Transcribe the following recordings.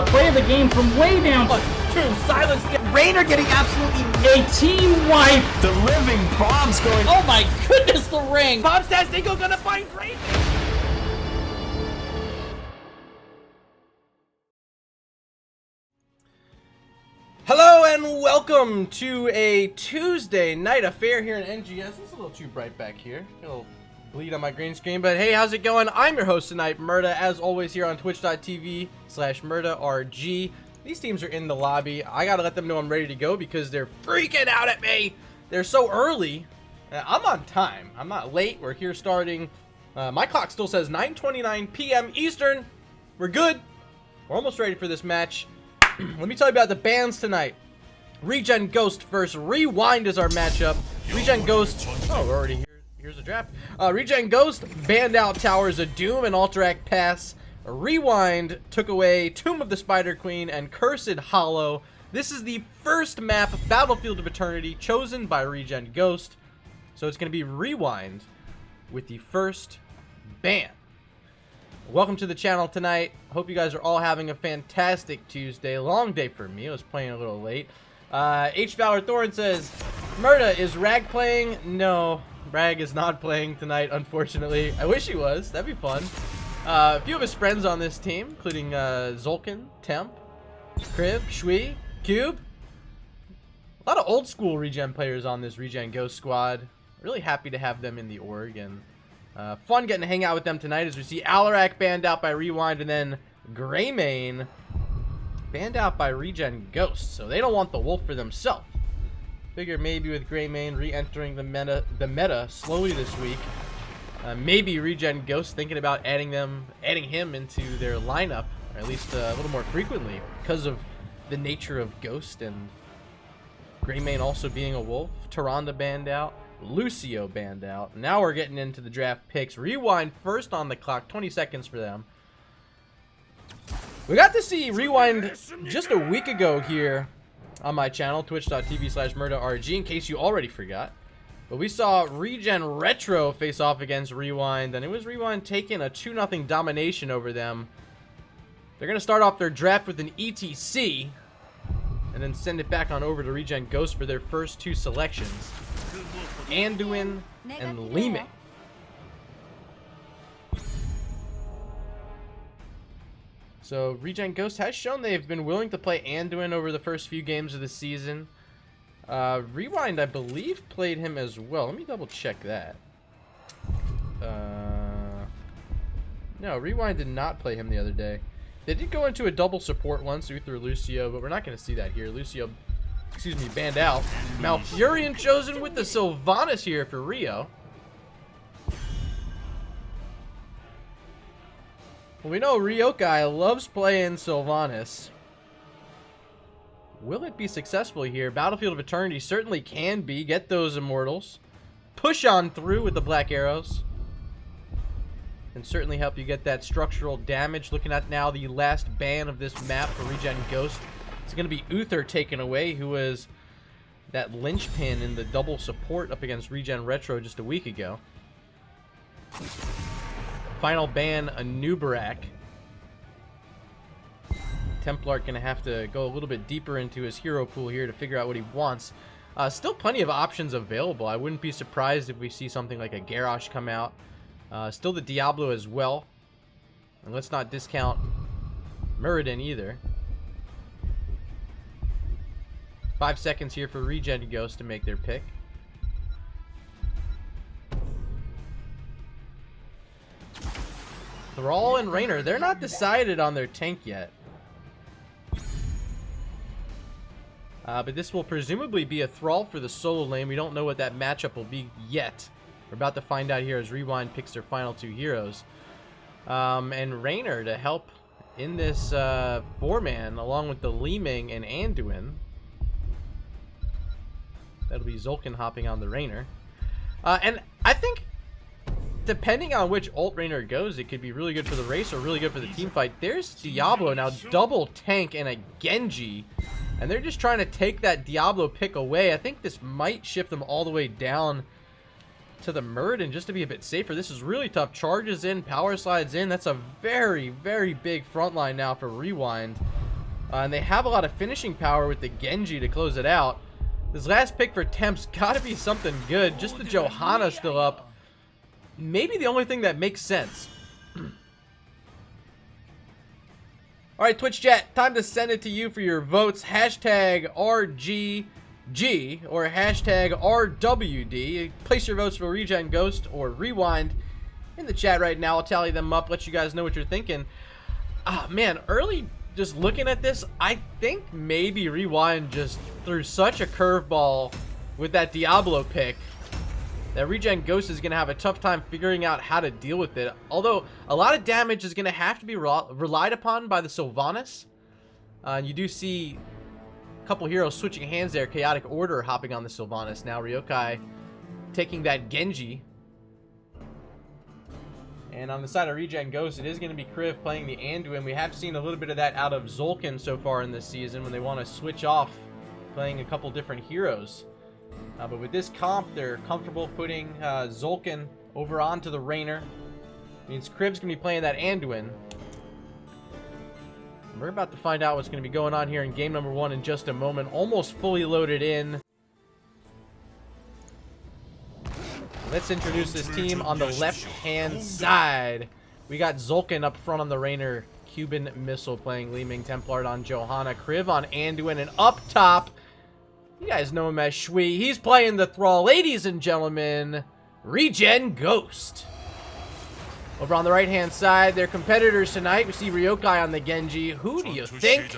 play of the game from way down. Two, silence. Rainer getting absolutely A team wipe. The living bomb's going. Oh my goodness, the ring. Bombstastic gonna find Rainer. Hello and welcome to a Tuesday night affair here in NGS. It's a little too bright back here. A little bleed on my green screen, but hey, how's it going? I'm your host tonight, Murda, as always here on twitch.tv/MurdaRG. These teams are in the lobby. I gotta let them know I'm ready to go because they're freaking out at me. They're so early. I'm on time. I'm not late. We're here starting. My clock still says 9:29 p.m. Eastern. We're good. We're almost ready for this match. Let me tell you about the bans tonight. ReGen Ghost versus RewinD is our matchup. ReGen Ghost. Oh, we're already here. Here's a draft. ReGen Ghost banned out Towers of Doom and Alterac Pass. RewinD took away Tomb of the Spider Queen and Cursed Hollow. This is the first map, Battlefield of Eternity, chosen by ReGen Ghost. So it's going to be RewinD with the first ban. Welcome to the channel tonight. Hope you guys are all having a fantastic Tuesday. Long day for me. I was playing a little late. H. Valor Thorin says, Murda, is Rag playing? No, Rag is not playing tonight, unfortunately. I wish he was. That'd be fun. A few of his friends on this team, including Zolkin, Temp, Crib, Shui, Cube. A lot of old school ReGen players on this ReGen Ghost squad. Really happy to have them in the org, and fun getting to hang out with them tonight as we see Alarak banned out by RewinD, and then Greymane banned out by ReGen Ghost. So they don't want the wolf for themselves. Figure maybe with Greymane re-entering the meta slowly this week. Maybe ReGen Ghost thinking about adding him into their lineup, or at least a little more frequently, because of the nature of Ghost and Greymane also being a wolf. Tyrande banned out, Lucio banned out. Now we're getting into the draft picks. RewinD first on the clock, 20 seconds for them. We got to see RewinD just a week ago here on my channel, twitch.tv/MurdaRG, in case you already forgot. But we saw ReGen Retro face off against RewinD, and it was RewinD taking a 2-0 domination over them. They're going to start off their draft with an ETC, and then send it back on over to ReGen Ghost for their first two selections. Anduin and Lime. So ReGen Ghost has shown they've been willing to play Anduin over the first few games of the season. RewinD, I believe, played him as well. Let me double check that. No, RewinD did not play him the other day. They did go into a double support once, Uther Lucio, but we're not going to see that here. Lucio, excuse me, banned out. Malfurion chosen with the Sylvanas here for Rio. Well, we know Ryokai loves playing Sylvanas. Will it be successful here? Battlefield of Eternity certainly can be. Get those immortals. Push on through with the black arrows. And certainly help you get that structural damage. Looking at now the last ban of this map for ReGen Ghost. It's going to be Uther taken away, who was that linchpin in the double support up against ReGen Retro just a week ago. Final ban, Anubarak. Templar going to have to go a little bit deeper into his hero pool here to figure out what he wants. Still plenty of options available. I wouldn't be surprised if we see something like a Garrosh come out. Still the Diablo as well. And let's not discount Muradin either. 5 seconds here for ReGen Ghost to make their pick. Thrall and Raynor, they're not decided on their tank yet. But this will presumably be a Thrall for the solo lane. We don't know what that matchup will be yet. We're about to find out here as RewinD picks their final two heroes. And Raynor to help in this 4-man along with the Liming and Anduin. That'll be Zolkin hopping on the Raynor. And I think depending on which ult Raynor goes, it could be really good for the race or really good for the team fight. There's Diablo now, double tank and a Genji. And they're just trying to take that Diablo pick away. I think this might shift them all the way down to the Muradin just to be a bit safer. This is really tough. Charges in, power slides in. That's a very, very big front line now for RewinD. And they have a lot of finishing power with the Genji to close it out. This last pick for Temp's got to be something good. Just the Johanna still up. Maybe the only thing that makes sense. Alright, Twitch chat, time to send it to you for your votes. Hashtag RGG or hashtag RWD. Place your votes for ReGen Ghost or RewinD in the chat right now. I'll tally them up, let you guys know what you're thinking. Ah, man, early just looking at this, I think maybe RewinD just threw such a curveball with that Diablo pick that ReGen Ghost is going to have a tough time figuring out how to deal with it. Although, a lot of damage is going to have to be relied upon by the Sylvanas. You do see a couple heroes switching hands there. Chaotic Order hopping on the Sylvanas. Now Ryokai taking that Genji. And on the side of ReGen Ghost, it is going to be Kriv playing the Anduin. We have seen a little bit of that out of Zulkin so far in this season when they want to switch off playing a couple different heroes. But with this comp, they're comfortable putting Zulkin over onto the Rainer. Means Kriv's going to be playing that Anduin. And we're about to find out what's going to be going on here in game number 1 in just a moment. Almost fully loaded in. Let's introduce this team on the left-hand side. We got Zulkin up front on the Rainer. Cuban Missile playing Li Ming Templar on Johanna. Kriv on Anduin. And up top, you guys know him as Shui. He's playing the Thrall. Ladies and gentlemen, ReGen Ghost. Over on the right-hand side, their competitors tonight. We see Ryokai on the Genji. Who do you think?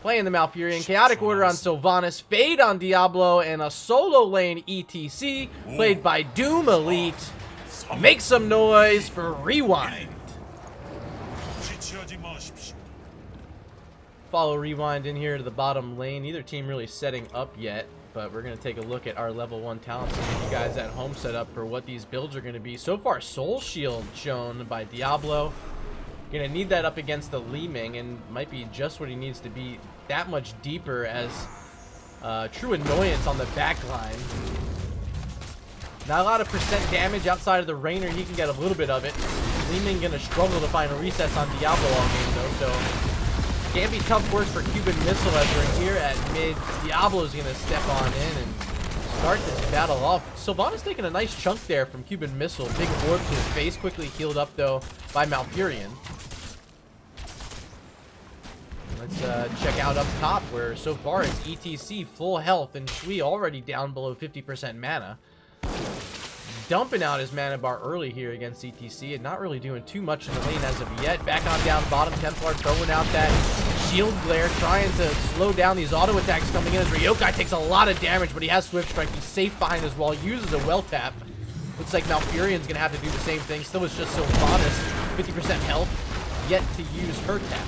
Playing the Malfurion. Chaotic Order on Sylvanas. Fade on Diablo. And a solo lane ETC played by Doom Elite. Make some noise for RewinD. Follow RewinD in here to the bottom lane. Neither team really setting up yet, but we're going to take a look at our level 1 talents and get you guys at home set up for what these builds are going to be. So far, Soul Shield shown by Diablo. Going to need that up against the Li Ming, and might be just what he needs to be that much deeper as true annoyance on the back line. Not a lot of percent damage outside of the Rainer. He can get a little bit of it. Li Ming going to struggle to find resets on Diablo all game, though, so can be tough work for Cuban Missile as we're here at mid. Diablo's going to step on in and start this battle off. Sylvanas taking a nice chunk there from Cuban Missile. Big orb to his face, quickly healed up though by Malfurion. Let's check out up top where so far it's ETC full health and Shui already down below 50% mana. Dumping out his mana bar early here against ETC and not really doing too much in the lane as of yet. Back on down bottom, Templar throwing out that shield glare, trying to slow down these auto attacks coming in as Ryokai takes a lot of damage, but he has Swift Strike. He's safe behind his wall, uses a well tap. Looks like Malfurion's gonna have to do the same thing. Still is just Sylvanas, 50% health, yet to use her tap.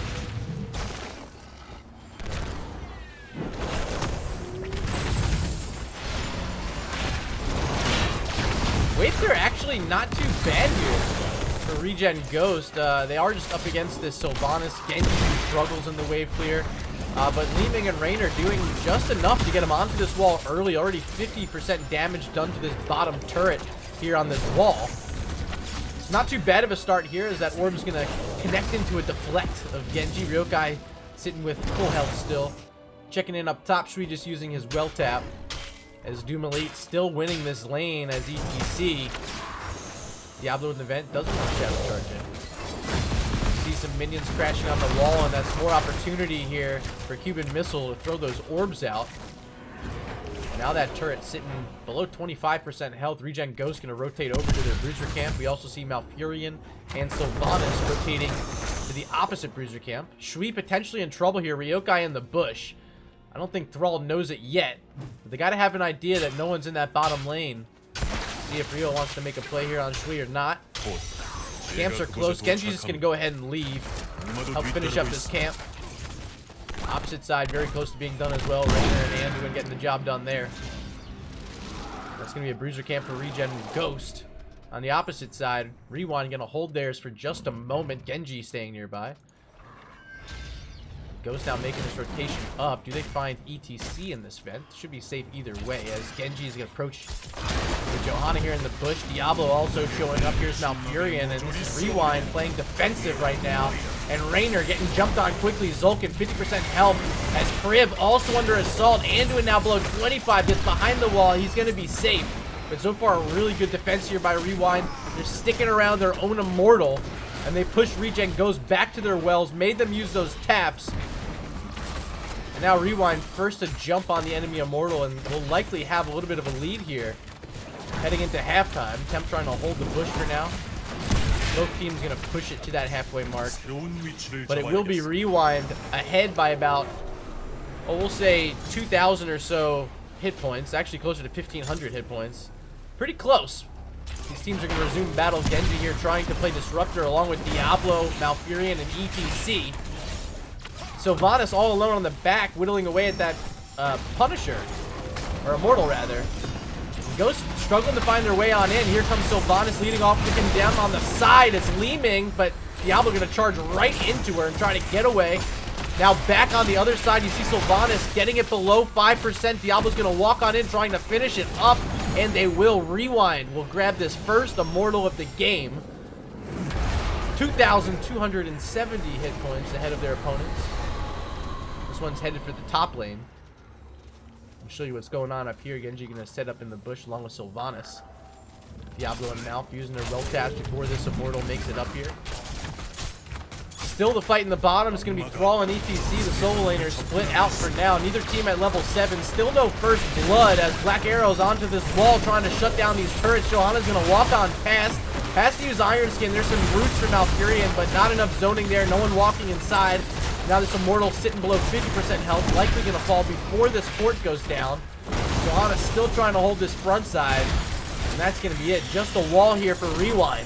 Waves are actually not too bad here for ReGen Ghost. They are just up against this Sylvanas. Genji struggles in the wave clear. But Li Ming and Rainer doing just enough to get him onto this wall early. Already 50% damage done to this bottom turret here on this wall. It's not too bad of a start here as that orb is going to connect into a deflect of Genji. Ryokai sitting with full health still. Checking in up top. Shui just using his well tap. As Doom Elite still winning this lane as ETC. Diablo with an event doesn't want Shadow Charge in. See some minions crashing on the wall, and that's more opportunity here for Cuban Missile to throw those orbs out. Now that turret sitting below 25% health. ReGen Ghost going to rotate over to their Bruiser camp. We also see Malfurion and Sylvanas rotating to the opposite Bruiser camp. Shui potentially in trouble here. Ryokai in the bush. I don't think Thrall knows it yet, but they got to have an idea that no one's in that bottom lane. See if Rio wants to make a play here on Shui or not. Camps are close. Genji's just going to go ahead and leave. Help finish up this camp. Opposite side, very close to being done as well. Rainer and Anduin getting the job done there. That's going to be a bruiser camp for ReGen Ghost. On the opposite side, RewinD going to hold theirs for just a moment. Genji staying nearby. Ghost now making this rotation up. Do they find ETC in this vent? Should be safe either way as Genji is going to approach With Johanna here in the bush, Diablo also showing up. Here's Malfurion, and this is ReWinD playing defensive right now. And Raynor getting jumped on quickly. Zulkin 50% health as Crib also under assault. Anduin now below 25, gets behind the wall. He's going to be safe. But so far, a really good defense here by ReWinD. They're sticking around their own Immortal, and they push ReGen goes back to their wells, made them use those taps. And now ReWinD first to jump on the enemy Immortal, and will likely have a little bit of a lead here. Heading into halftime. Temp trying to hold the bush for now. Both teams going to push it to that halfway mark. But it will be ReWinD ahead by about, oh, we'll say 2,000 or so hit points. Actually closer to 1,500 hit points. Pretty close. These teams are going to resume battle. Genji here trying to play Disruptor along with Diablo, Malfurion, and ETC. Sylvanas all alone on the back, whittling away at that Punisher. Or Immortal, rather. Ghost struggling to find their way on in. Here comes Sylvanas leading off, looking down on the side. It's Li-Ming, but Diablo going to charge right into her and try to get away. Now back on the other side, you see Sylvanas getting it below 5%. Diablo's going to walk on in, trying to finish it up, and they will. ReWinD will grab this first Immortal of the game. 2,270 hit points ahead of their opponents. This one's headed for the top lane. I'll show you what's going on up here. Genji going to set up in the bush along with Sylvanas. Diablo and Malf using their roll taps before this Immortal makes it up here. Still the fight in the bottom. It's going to be Thrall and ETC. The solo laners split out for now. Neither team at level 7. Still no first blood as Black Arrow's onto this wall trying to shut down these turrets. Johanna's going to walk on past. Has to use Iron Skin. There's some roots for Malfurion, but not enough zoning there. No one walking inside. Now this Immortal sitting below 50% health. Likely going to fall before this fort goes down. Johanna's still trying to hold this front side. And that's going to be it. Just a wall here for ReWinD.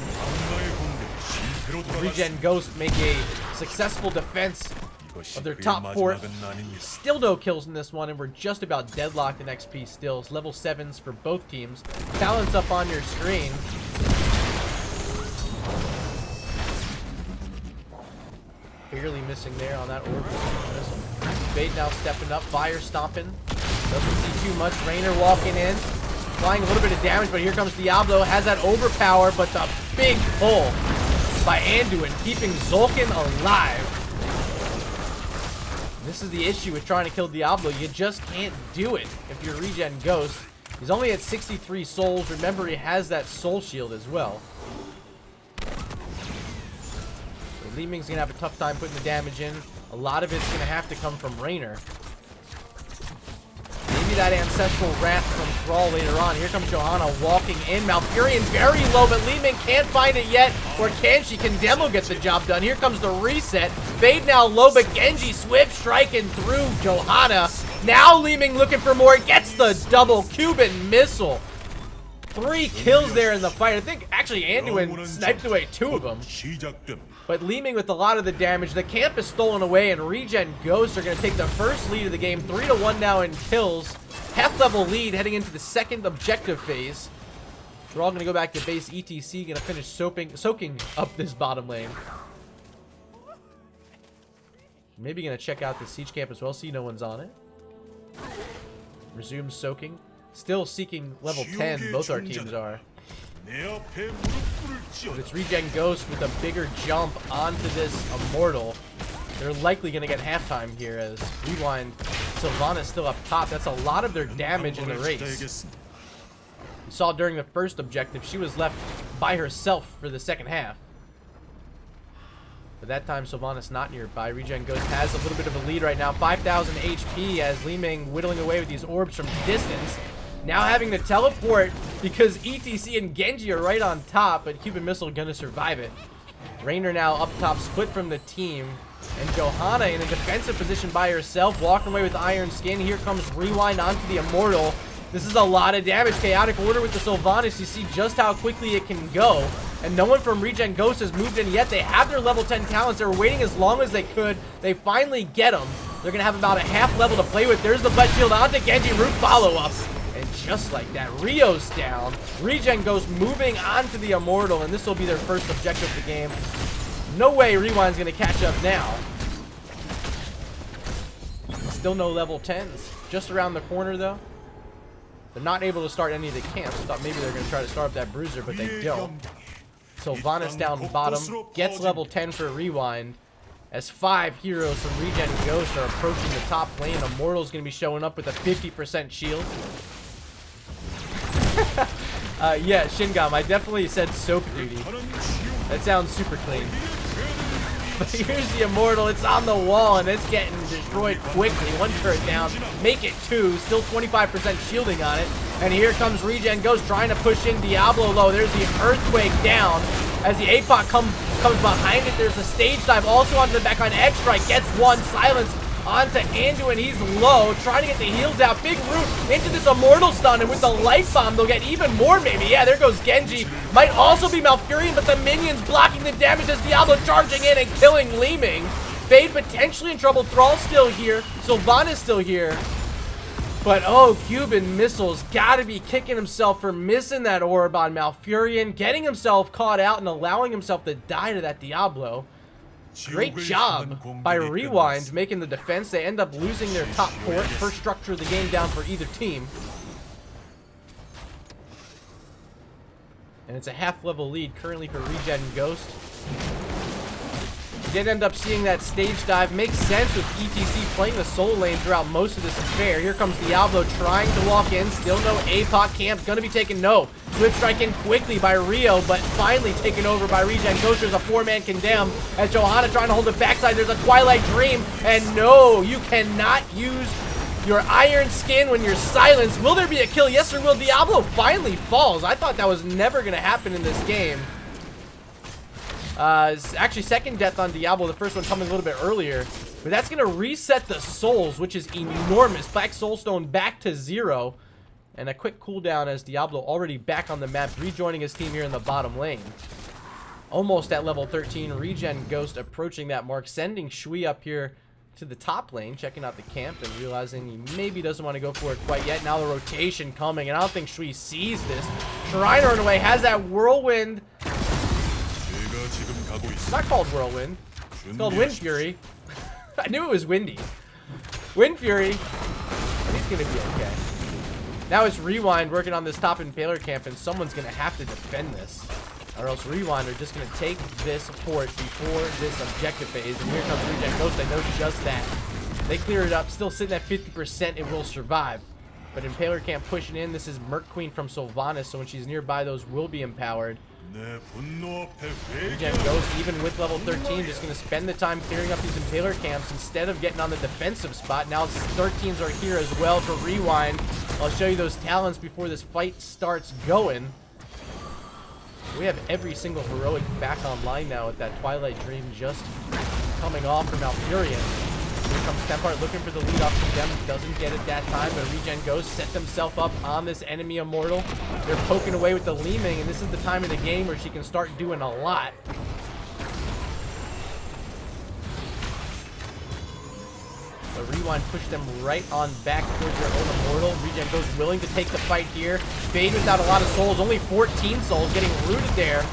ReGen Ghost make a successful defense of their top fort. Still no kills in this one, and we're just about deadlocked in XP still. Level 7s for both teams. Talents up on your screen. Barely missing there on that orb. Bait now stepping up. Fire stomping. Doesn't see too much. Raynor walking in. Applying a little bit of damage, but here comes Diablo. Has that overpower, but the big pull by Anduin, keeping Zulkin alive. This is the issue with trying to kill Diablo. You just can't do it if you're ReGen Ghost. He's only at 63 souls. Remember, he has that soul shield as well. Li-Ming's going to have a tough time putting the damage in. A lot of it's going to have to come from Raynor. Maybe that Ancestral Wrath from Thrall later on. Here comes Johanna walking in. Malfurion very low, but Li-Ming can't find it yet. Or can she? Can Demo get the job done? Here comes the reset. Fade now low, but Genji Swift striking through Johanna. Now Li-Ming looking for more. Gets the double Cuban missile. 3 kills there in the fight. I think actually Anduin sniped away 2 of them. But Li-Ming with a lot of the damage. The camp is stolen away, and ReGen Ghosts are going to take the first lead of the game. 3-1 now in kills. Half-level lead heading into the second objective phase. We're all going to go back to base. ETC going to finish soaking up this bottom lane. Maybe going to check out the siege camp as well. See no one's on it. Resume soaking. Still seeking level 10. Both our teams are. But it's ReGen Ghost with a bigger jump onto this Immortal. They're likely going to get halftime here as ReWinD. Sylvanas still up top. That's a lot of their damage in the race. You saw during the first objective, she was left by herself for the second half. But that time, Sylvanas not nearby. ReGen Ghost has a little bit of a lead right now. 5,000 HP as Li-Ming whittling away with these orbs from distance. Now having to teleport because ETC and Genji are right on top, but Cuban Missile gonna survive it. Raynor now up top, split from the team. And Johanna in a defensive position by herself, walking away with Iron Skin. Here comes ReWinD onto the Immortal. This is a lot of damage. Chaotic Order with the Sylvanas. You see just how quickly it can go. And no one from ReGen Ghost has moved in yet. They have their level 10 talents. They were waiting as long as they could. They finally get them. They're going to have about a half level to play with. There's the butt shield onto Genji. Root follow-up. And just like that, Rio's down. ReGen Ghost moving onto the Immortal, and this will be their first objective of the game. No way ReWind's going to catch up now. Still no level 10s. Just around the corner, though. They're not able to start any of the camps. I thought maybe they're going to try to start up that bruiser, but they don't. Sylvanas down bottom, gets level 10 for RewinD. As 5 heroes from ReGen and Ghost are approaching the top lane. Immortal's going to be showing up with a 50% shield. Yeah, Shingam, I definitely said soap duty. That sounds super clean. But here's the Immortal. It's on the wall, and it's getting destroyed quickly. 1 turret down. Make it 2. Still 25% shielding on it. And here comes ReGen Ghost trying to push in Diablo low. There's the Earthquake down. As the APOC comes behind it, there's a stage dive also onto the backline. X-Strike gets 1. Silence onto Anduin. He's low, trying to get the heals out. Big root into this Immortal stun, and with the Life Bomb, they'll get even more maybe. Yeah, there goes Genji. Might also be Malfurion, but the minions blocking the damage as Diablo charging in and killing Leeming. Fade potentially in trouble. Thrall still here. Sylvanas still here. But, oh, Cuban Missiles gotta be kicking himself for missing that orb on Malfurion, getting himself caught out and allowing himself to die to that Diablo. Great job by RewinD making the defense. They end up losing their top fort. First structure of the game down for either team. And it's a half-level lead currently for ReGen and Ghost. We did end up seeing that stage dive. Makes sense with ETC playing the soul lane throughout most of this affair. Here comes Diablo trying to walk in. Still no APOC camp. Gonna be taken. No. Swift strike in quickly by Rio, but finally taken over by ReGen Ghost. There's a 4-man condemn as Johanna trying to hold the backside. There's a Twilight Dream. And no, you cannot use your Iron Skin when you're silenced. Will there be a kill? Yes, there will. Diablo finally falls. I thought that was never going to happen in this game. Actually, second death on Diablo. The first one coming a little bit earlier. But that's going to reset the souls, which is enormous. Black Soulstone back to 0. And a quick cooldown as Diablo already back on the map, rejoining his team here in the bottom lane. Almost at level 13. ReGen Ghost approaching that mark, sending Shui up here to the top lane, checking out the camp and realizing he maybe doesn't want to go for it quite yet. Now the rotation coming, and I don't think Shui sees this. Shriner in a way has that whirlwind. It's not called Whirlwind. It's called Wind Fury. I knew it was windy. Wind Fury. He's going to be okay. Now it's RewinD working on this top Impaler camp, and someone's going to have to defend this. Or else RewinD are just going to take this fort before this objective phase. And here comes ReGen Ghost. I know just that. They clear it up. Still sitting at 50%. It will survive. But Impaler camp pushing in. This is Merc Queen from Sylvanas, so when she's nearby, those will be empowered. ReGen Ghost, even with level 13, just going to spend the time clearing up these Impaler camps instead of getting on the defensive spot. Now 13s are here as well for RewinD. I'll show you those talents before this fight starts going. We have every single heroic back online now with that Twilight Dream just coming off from Malfurion. Here comes Tempart looking for the lead off from them. Doesn't get it that time, but ReGen Ghost set themselves up on this enemy Immortal. They're poking away with the Leeming, and this is the time of the game where she can start doing a lot. But RewinD pushed them right on back towards their own Immortal. ReGen Ghost willing to take the fight here. Fade without a lot of souls. Only 14 souls getting rooted there.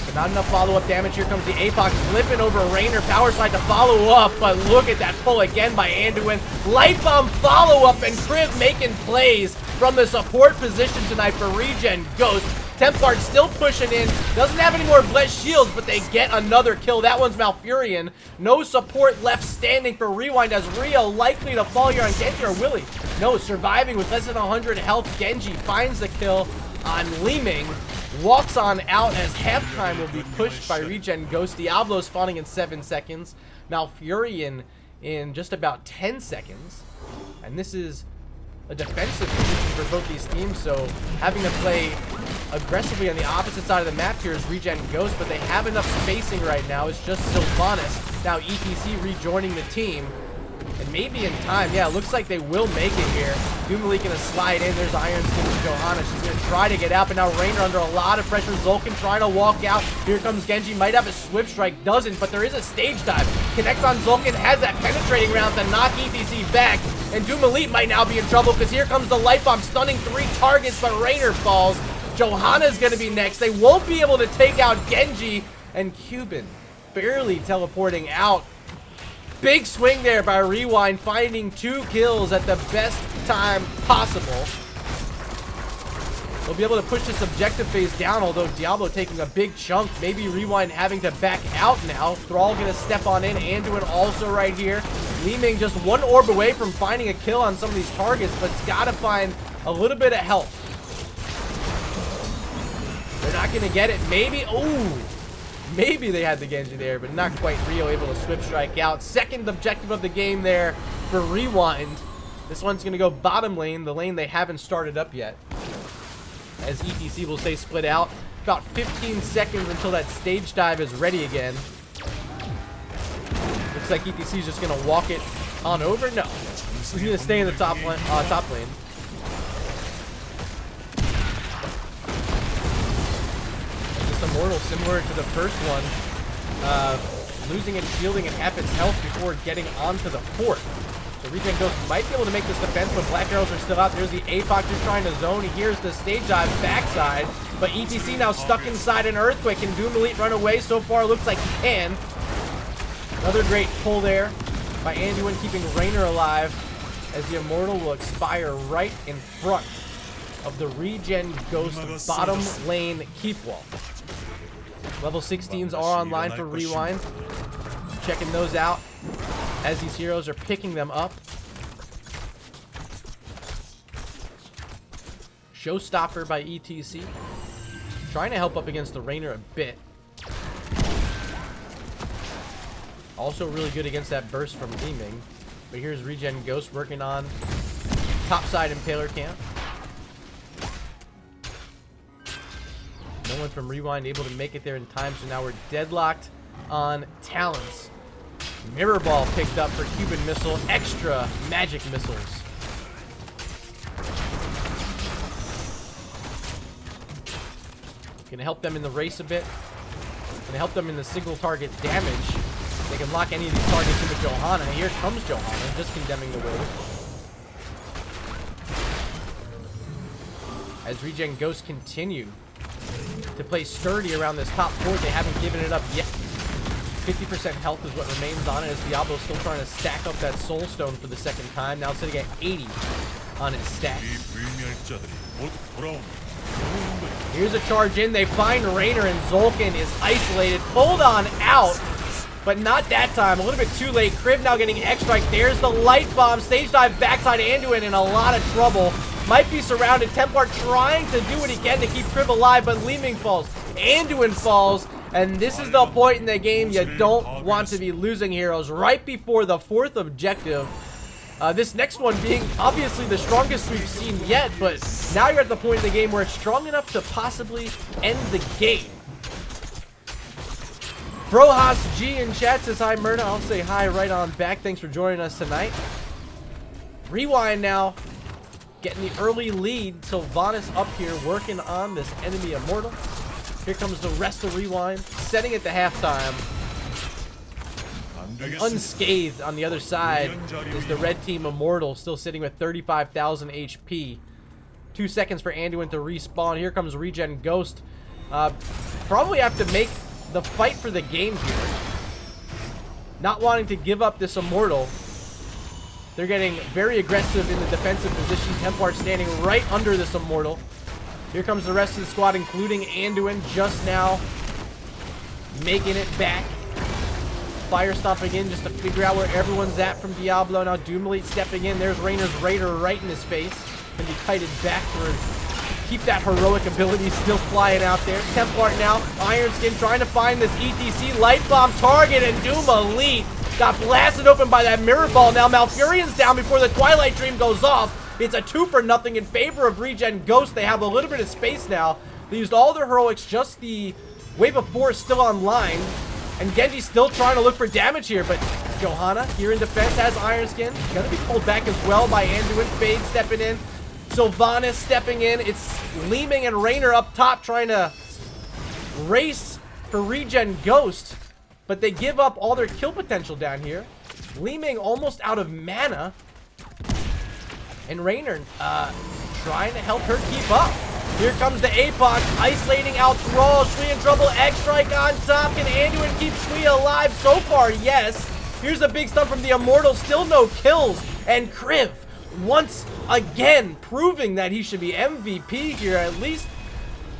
But not enough follow-up damage. Here comes the APOC flipping over Raynor. Power slide to follow up. But look at that pull again by Anduin. Life Bomb follow-up, and Kriv making plays from the support position tonight for ReGen Ghost. Tempart still pushing in. Doesn't have any more blessed shields, but they get another kill. That one's Malfurion. No support left standing for RewinD as Rio likely to fall here on Genji or Willie. No, surviving with less than 100 health. Genji finds the kill on Leeming. Walks on out as halftime will be pushed by ReGen Ghost. Diablo spawning in 7 seconds. Malfurion in just about 10 seconds. And this is a defensive position for both these teams, so having to play aggressively on the opposite side of the map here is ReGen Ghost, but they have enough spacing right now. It's just Sylvanas. Now ETC rejoining the team. And maybe in time, yeah, it looks like they will make it here. Doomalik gonna slide in. There's Iron Skin with Johanna. She's gonna try to get out, but now Raynor under a lot of pressure. Zulkin trying to walk out. Here comes Genji. Might have a Swift Strike, doesn't, but there is a stage dive. Connects on Zulkin, has that penetrating round to knock ETC back. And Doomalik might now be in trouble because here comes the Life Bomb, stunning 3 targets, but Raynor falls. Johanna's gonna be next. They won't be able to take out Genji, and Cuban barely teleporting out. Big swing there by RewinD, finding 2 kills at the best time possible. They'll be able to push this objective phase down, although Diablo taking a big chunk. Maybe ReWinD having to back out now. Thrall gonna step on in. Anduin also right here. Li Ming just one orb away from finding a kill on some of these targets, but it's gotta find a little bit of help. They're not gonna get it. Maybe, ooh. Maybe they had the Genji there, but not quite. Rio able to swift strike out. Second objective of the game there for ReWinD. This one's gonna go bottom lane, the lane they haven't started up yet. As ETC will stay split out. About 15 seconds until that stage dive is ready again. Looks like ETC is just gonna walk it on over. No, he's gonna stay in the top lane. Just Immortal, similar to the first one, losing its shielding and half its health before getting onto the fort. So ReGen Ghost might be able to make this defense, but Black Arrows are still out. There's the APOC just trying to zone. Here's the stage dive backside, but ETC now stuck inside an Earthquake. Can Doom Elite run away? So far, looks like he can. Another great pull there by Anduin, keeping Raynor alive as the Immortal will expire right in front of the ReGen Ghost bottom lane keep wall. Level 16s are online for ReWinD. Checking those out as these heroes are picking them up. Showstopper by ETC. Trying to help up against the Raynor a bit. Also really good against that burst from Li Ming. But here's ReGen Ghost working on topside Impaler camp. No one from ReWinD able to make it there in time, so now we're deadlocked on Talons. Mirror Ball picked up for Cuban Missile. Extra magic missiles. Gonna help them in the race a bit. Gonna help them in the single target damage. They can lock any of these targets into Johanna. Here comes Johanna, just condemning the wave. As ReGen Ghosts continue to play sturdy around this top fort, they haven't given it up yet. 50% health is what remains on it, as Diablo's still trying to stack up that Soul Stone for the second time. Now sitting at 80 on his stats. Here's a charge in. They find Raynor, and Zolkin is isolated. Pulled on out, but not that time. A little bit too late. Kriv now getting X-Strike. There's the Light Bomb. Stage dive backside. Anduin in a lot of trouble. Might be surrounded. Templar trying to do what he can to keep Kriv alive, but Li Ming falls. Anduin falls. And this is the point in the game you don't want to be losing heroes right before the fourth objective. This next one being obviously the strongest we've seen yet, but now you're at the point in the game where it's strong enough to possibly end the game. Brohas G in chat says hi, Myrna. I'll say hi right on back. Thanks for joining us tonight. ReWinD now getting the early lead. Sylvanas up here working on this enemy Immortal. Here comes the rest of ReWinD, setting it to halftime. And unscathed on the other side is the red team Immortal, still sitting with 35,000 HP. 2 seconds for Anduin to respawn. Here comes ReGen Ghost. Probably have to make the fight for the game here. Not wanting to give up this Immortal. They're getting very aggressive in the defensive position. Templar standing right under this Immortal. Here comes the rest of the squad, including Anduin, just now making it back. Fire stomping in just to figure out where everyone's at from Diablo. Now Doom Elite stepping in. There's Raynor's Raider right in his face. Can be kited backwards. Keep that heroic ability still flying out there. Templar now. Iron Skin trying to find this ETC Light Bomb target, and Doom Elite got blasted open by that Mirror Ball. Now Malfurion's down before the Twilight Dream goes off. It's a 2-for-0 in favor of ReGen Ghost. They have a little bit of space now. They used all their heroics, just the Wave of 4 is still online. And Genji's still trying to look for damage here, but Johanna here in defense has Iron Skin. Gonna be pulled back as well by Anduin. Fade stepping in. Sylvanas stepping in. It's Li Ming and Raynor up top trying to race for ReGen Ghost. But they give up all their kill potential down here. Li Ming almost out of mana. And Raynor trying to help her keep up. Here comes the APOC, isolating out Thrall. Shui in trouble, X-Strike on top. Can Anduin keep Shui alive? So far, yes. Here's a big stun from the Immortal, still no kills. And Kriv, once again, proving that he should be MVP here, at least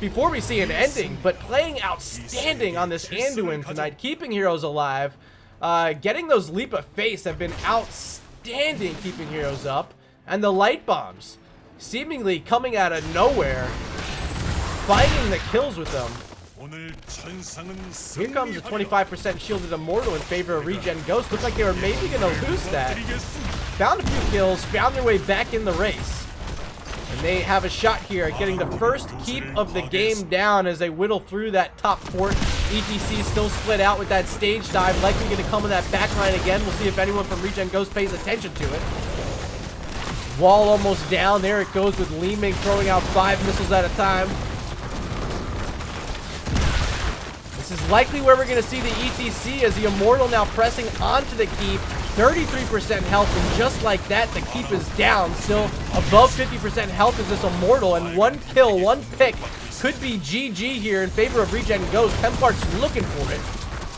before we see an ending, but playing outstanding on this Anduin tonight, keeping heroes alive. Getting those leap of face have been outstanding, keeping heroes up. And the light bombs seemingly coming out of nowhere, finding the kills with them. Here comes a 25% shielded Immortal in favor of ReGen Ghost. Looked like they were maybe going to lose that. Found a few kills, found their way back in the race. And they have a shot here at getting the first keep of the game down as they whittle through that top fort. ETC still split out with that stage dive, likely going to come in that back line again. We'll see if anyone from ReGen Ghost pays attention to it. Wall almost down. There it goes with Li-Ming throwing out 5 missiles at a time. This is likely where we're going to see the ETC as the Immortal now pressing onto the keep. 33% health, and just like that, the keep is down. Still above 50% health is this Immortal, and 1 kill, 1 pick could be GG here in favor of ReGen Ghost. Tempart's looking for it,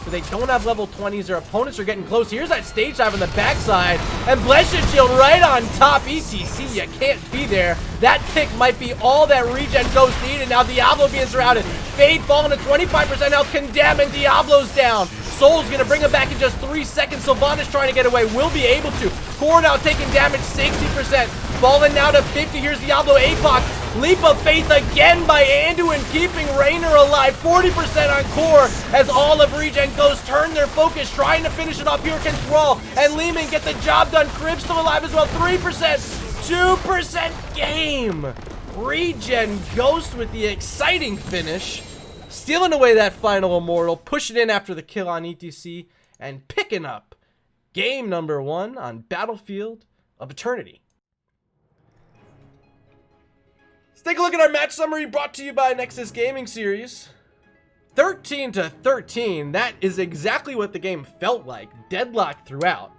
but they don't have level 20s. Their opponents are getting close. Here's that stage dive on the backside, and Blessed Shield right on top. ETC, you can't be there. That pick might be all that ReGen Ghost needed. Now Diablo being surrounded. Fade falling to 25% health. Condemn, and Diablo's down. Soul's gonna bring him back in just 3 seconds. Sylvanas trying to get away, will be able to. Core now taking damage, 60%. Falling now to 50. Here's Diablo APOC. Leap of Faith again by Anduin, keeping Raynor alive. 40% on Core as all of ReGen Ghost turn their focus, trying to finish it off. Here can Thrall and Li-Ming get the job done. Crib still alive as well. 3%, 2% game. ReGen Ghost with the exciting finish. Stealing away that final Immortal, pushing in after the kill on ETC, and picking up game number 1 on Battlefield of Eternity. Let's take a look at our match summary brought to you by Nexus Gaming Series. 13-13, that is exactly what the game felt like. Deadlock throughout.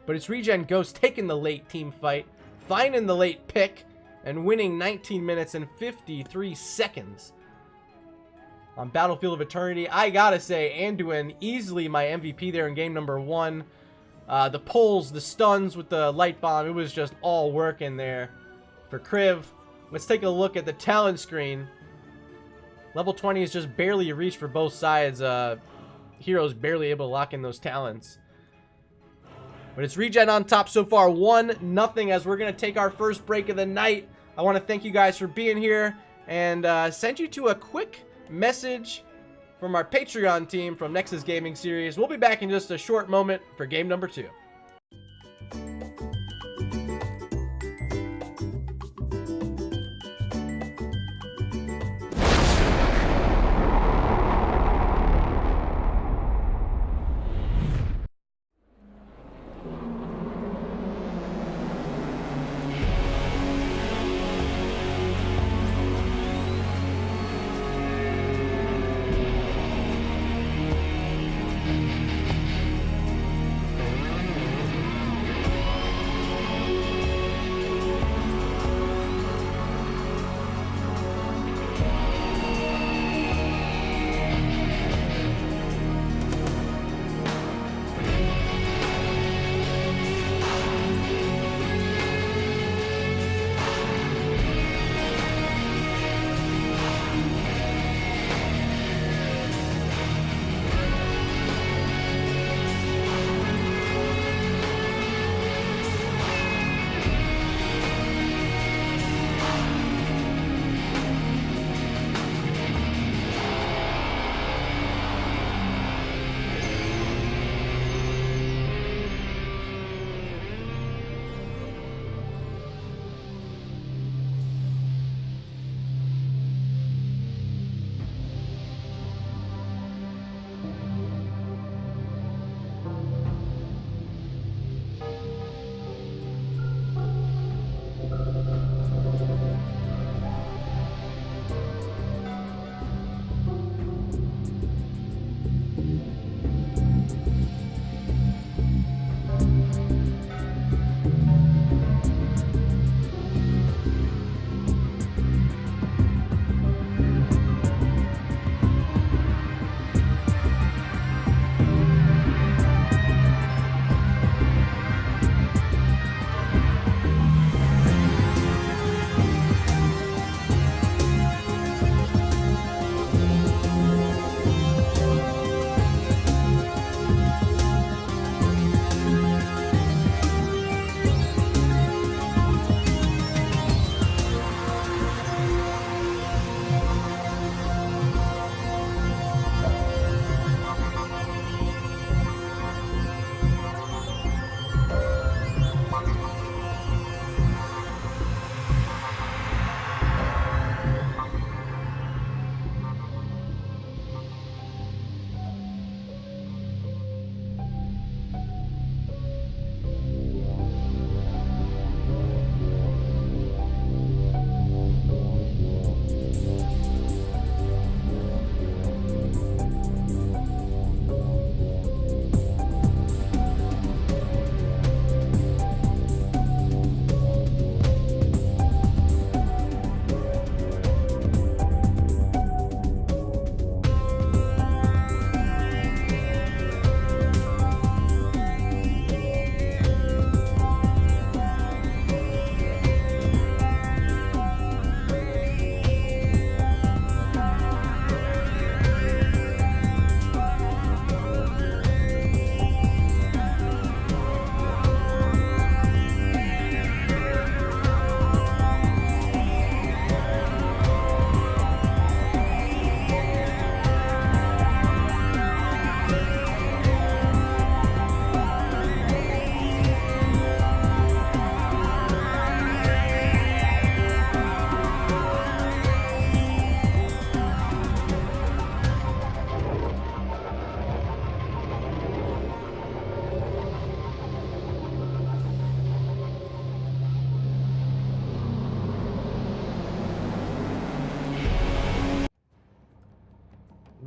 But it's ReGen Ghost taking the late team fight, finding the late pick, and winning 19 minutes and 53 seconds on Battlefield of Eternity. I gotta say, Anduin, easily my MVP there in game number 1. The pulls, the stuns with the light bomb, it was just all working there for Kriv. Let's take a look at the talent screen. Level 20 is just barely reached for both sides. Heroes barely able to lock in those talents. But it's ReGen on top so far, 1-0, as we're going to take our first break of the night. I want to thank you guys for being here, and send you to a quick message from our Patreon team from Nexus Gaming Series. We'll be back in just a short moment for game number 2.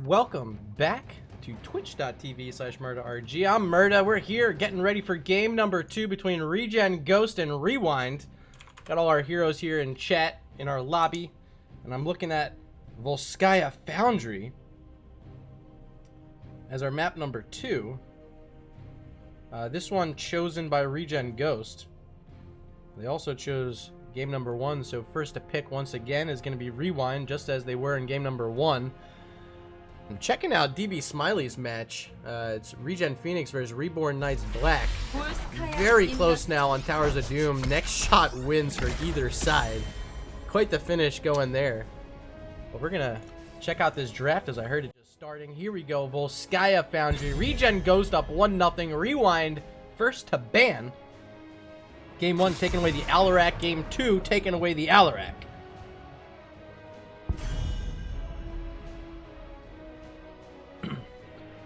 welcome back to twitch.tv/MurdaRG. I'm Murda. We're here getting ready for game number 2 between ReGen, Ghost, and RewinD. Got all our heroes here in chat in our lobby, and I'm looking at Volskaya Foundry as our map number 2. This one chosen by ReGen Ghost. They also chose game number 1, so first to pick once again is going to be RewinD, just as they were in game number 1. I'm checking out DB Smiley's match. It's ReGen Phoenix versus Reborn Knights Black. Very close now on Towers of Doom. Next shot wins for either side. Quite the finish going there. But we're gonna check out this draft as I heard it just starting. Here we go. Volskaya Foundry. ReGen Ghost up 1-0. RewinD first to ban. Game 1 taking away the Alarak. Game 2 taking away the Alarak.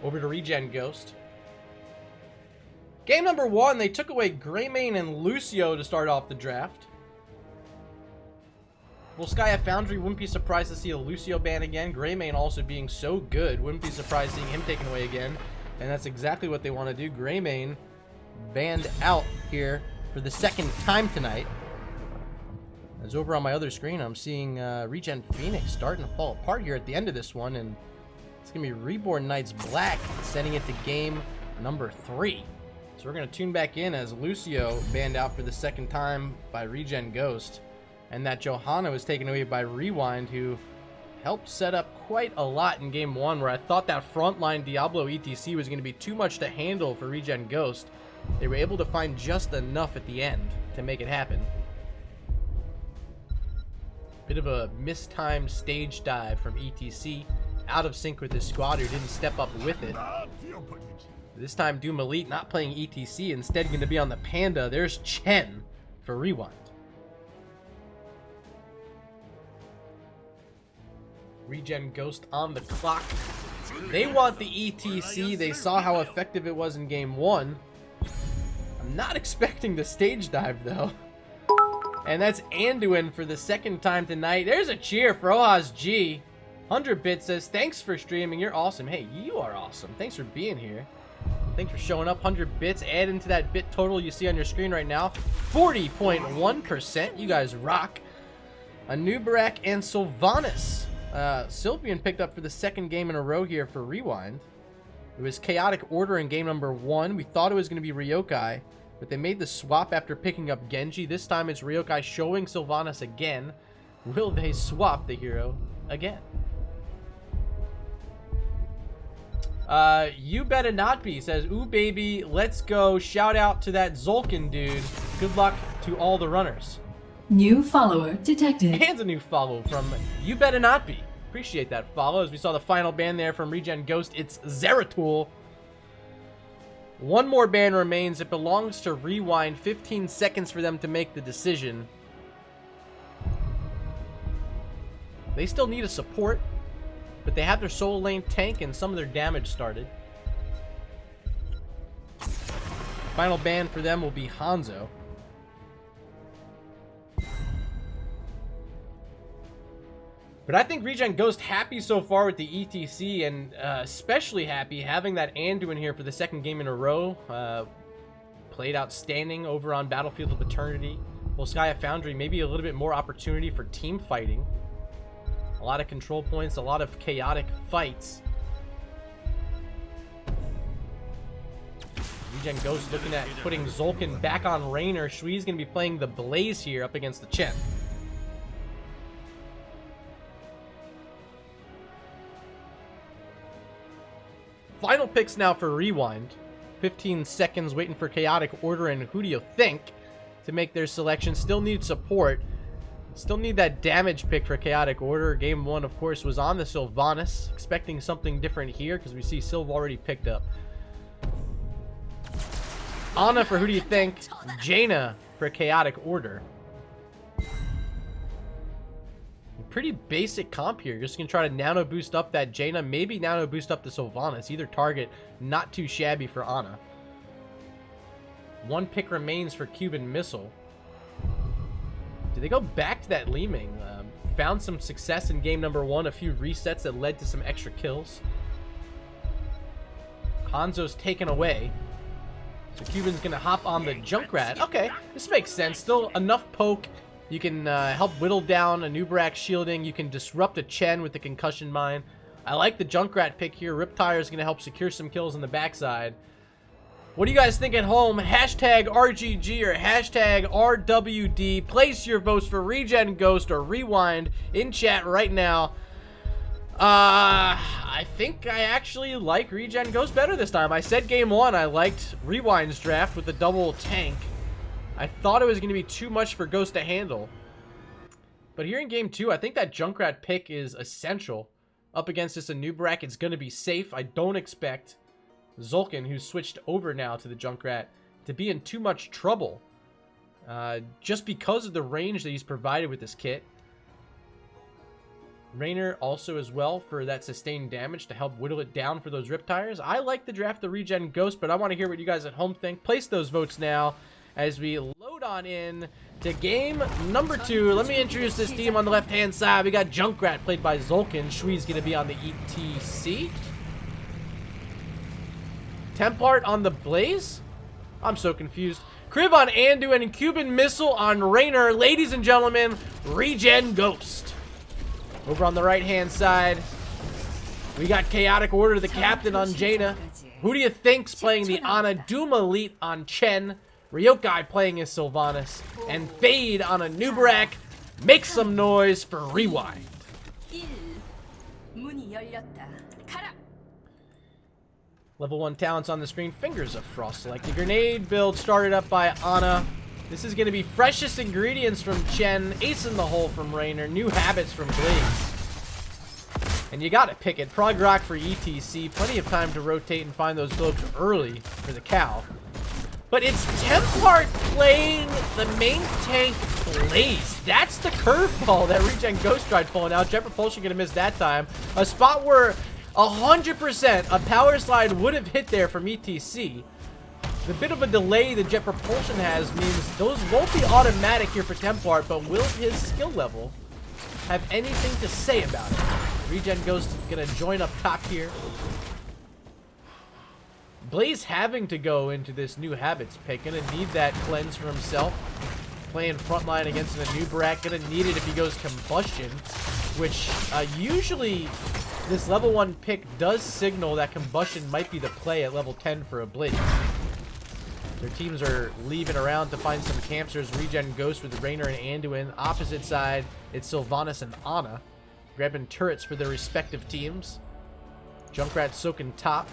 Over to ReGen Ghost. Game number 1, they took away Greymane and Lucio to start off the draft. Volskaya Foundry, wouldn't be surprised to see a Lucio ban again. Greymane also being so good, wouldn't be surprised seeing him taken away again. And that's exactly what they want to do. Greymane banned out here for the second time tonight. As over on my other screen, I'm seeing ReGen Phoenix starting to fall apart here at the end of this one, and it's going to be Reborn Knights Black sending it to game number 3. So we're going to tune back in as Lucio banned out for the second time by ReGen Ghost. And that Johanna was taken away by RewinD, who helped set up quite a lot in game 1, where I thought that frontline Diablo ETC was going to be too much to handle for ReGen Ghost. They were able to find just enough at the end to make it happen. Bit of a mistimed stage dive from ETC. Out of sync with his squad, who didn't step up with it. This time Doom Elite not playing ETC, instead going to be on the Panda. There's Chen for RewinD. ReGen Ghost on the clock. They want the ETC. They saw how effective it was in game 1. I'm not expecting the stage dive though. And that's Anduin for the second time tonight. There's a cheer for Ohaz G. 100 bits says, thanks for streaming, you're awesome. Hey, you are awesome. Thanks for being here. Thanks for showing up. 100 bits, add into that bit total you see on your screen right now. 40.1%, you guys rock. Anubarak and Sylvanas. Sylvian picked up for the second game in a row here for RewinD. It was Chaotic Order in game number 1. We thought it was going to be Ryokai, but they made the swap after picking up Genji. This time it's Ryokai showing Sylvanas again. Will they swap the hero again? You better not be, says, ooh baby, let's go. Shout out to that Zolkin dude. Good luck to all the runners. New follower detected. And a new follow from You Better Not Be. Appreciate that follow. As we saw the final ban there from ReGen Ghost, it's Zeratul. One more ban remains. It belongs to RewinD. 15 seconds for them to make the decision. They still need a support, but they have their solo lane tank and some of their damage started. Final ban for them will be Hanzo. But I think ReGen Ghost happy so far with the ETC, and especially happy having that Anduin here for the second game in a row. Played outstanding over on Battlefield of Eternity. Volskaya Foundry, maybe a little bit more opportunity for team fighting. A lot of control points, a lot of chaotic fights. ReGen Ghost looking at putting Zolkin back on Raynor. Shui's going to be playing the Blaze here up against the Chen. Final picks now for RewinD. 15 seconds waiting for Chaotic Order, and who do you think to make their selection? Still need support. Still need that damage pick for Chaotic Order. Game 1, of course, was on the Sylvanas. Expecting something different here because we see Sylv already picked up. Ana for who do you think? Jaina for Chaotic Order. Pretty basic comp here. You're just going to try to nano boost up that Jaina. Maybe nano boost up the Sylvanas. Either target, not too shabby for Ana. One pick remains for Cuban Missile. Do they go back to that Li Ming? found some success in game number 1. A few resets that led to some extra kills. Hanzo's taken away. So Cuban's going to hop on the Junkrat. Okay, this makes sense. Still enough poke. You can help whittle down a Nubrak shielding. You can disrupt a Chen with the concussion mine. I like the Junkrat pick here. Riptire is going to help secure some kills on the backside. What do you guys think at home? Hashtag RGG or hashtag RWD. Place your votes for ReGen Ghost or RewinD in chat right now. I think I actually like ReGen Ghost better this time. I said game 1 I liked RewinD's draft with the double tank. I thought it was going to be too much for Ghost to handle. But here in game 2, I think that Junkrat pick is essential. Up against this Anubrak, it's going to be safe. I don't expect Zulkin, who's switched over now to the Junkrat, to be in too much trouble. Just because of the range that he's provided with this kit. Raynor also as well for that sustained damage to help whittle it down for those Riptires. I like the draft of ReGen Ghost, but I want to hear what you guys at home think. Place those votes now as we load on in to game number 2. Let me introduce this team on the left-hand side. We got Junkrat played by Zulkin. Shui's going to be on the ETC. Templart on the Blaze? I'm so confused. Crib on Anduin and Cuban Missile on Raynor. Ladies and gentlemen, ReGen Ghost. Over on the right-hand side, we got Chaotic Order, the captain on Jaina. Who do you think's playing the Ana? Doom Elite on Chen. Ryokai playing as Sylvanas. And Fade on a Nubrak. Make some noise for RewinD. Level 1 talents on the screen. Fingers of Frost selected. Grenade build started up by Ana. This is going to be freshest ingredients from Chen, ace in the hole from Raynor, new habits from Blaze. And you got to pick it. Prog Rock for ETC. Plenty of time to rotate and find those globes early for the cow. But it's Templart playing the main tank Blaze. That's the curveball that ReGen Ghost tried pulling out. Jet Propulsion going to miss that time. A spot where 100% a power slide would have hit there from ETC. The bit of a delay that Jet Propulsion has means those won't be automatic here for Templart, but will his skill level have anything to say about it? ReGen Ghost gonna join up top here. Blaze having to go into this new habits pick, gonna need that cleanse for himself. Playing frontline against an Anubrak, gonna need it if he goes Combustion, which usually this level 1 pick does signal that Combustion might be the play at level 10 for a Blaze. Their teams are leaving around to find some campsters. ReGen Ghost with Raynor and Anduin. Opposite side, it's Sylvanas and Ana. Grabbing turrets for their respective teams. Junkrat soaking top.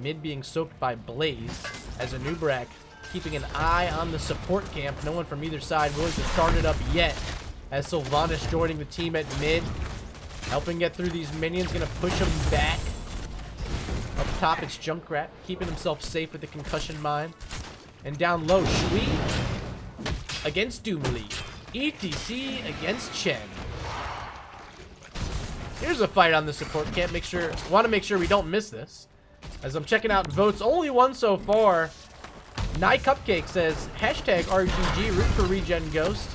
Mid being soaked by Blaze. As Anubrak keeping an eye on the support camp. No one from either side willing to start it up yet. As Sylvanas joining the team at mid. Helping get through these minions. Gonna push them back. Up top, it's Junkrat, keeping himself safe with the concussion mine. And down low, Shui against Doom Elite. ETC against Chen. Here's a fight on the support camp. Want to make sure we don't miss this. As I'm checking out votes, only one so far. Nye Cupcake says, hashtag RGG, root for ReGen Ghost.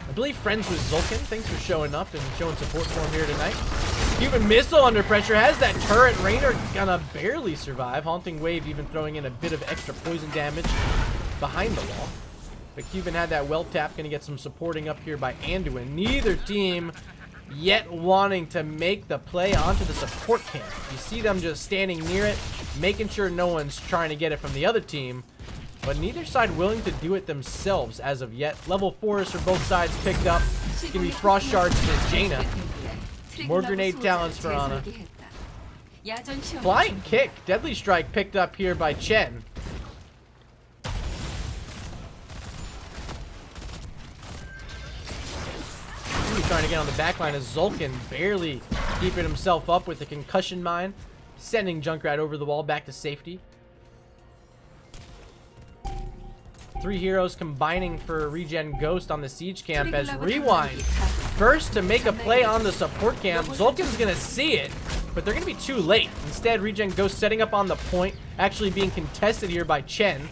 I believe friends with Zulkin. Thanks for showing up and showing support for him here tonight. Cuban Missile under pressure. Has that turret. Raynor gonna barely survive. Haunting Wave even throwing in a bit of extra poison damage behind the wall. But Cuban had that well tap. Gonna get some supporting up here by Anduin. Neither team yet wanting to make the play onto the support camp. You see them just standing near it, making sure no one's trying to get it from the other team. But neither side willing to do it themselves as of yet. Level 4s for both sides picked up. It's gonna be Frost Shards to Jaina. More grenade talents for Ana. Flying Kick. Deadly Strike picked up here by Chen. Trying to get on the back line as Zulkin barely keeping himself up with the concussion mine. Sending Junkrat over the wall back to safety. 3 heroes combining for ReGen Ghost on the siege camp as RewinD first to make a play on the support camp. Zulkin's gonna see it, but they're gonna be too late. Instead, ReGen Ghost setting up on the point, actually being contested here by Chen.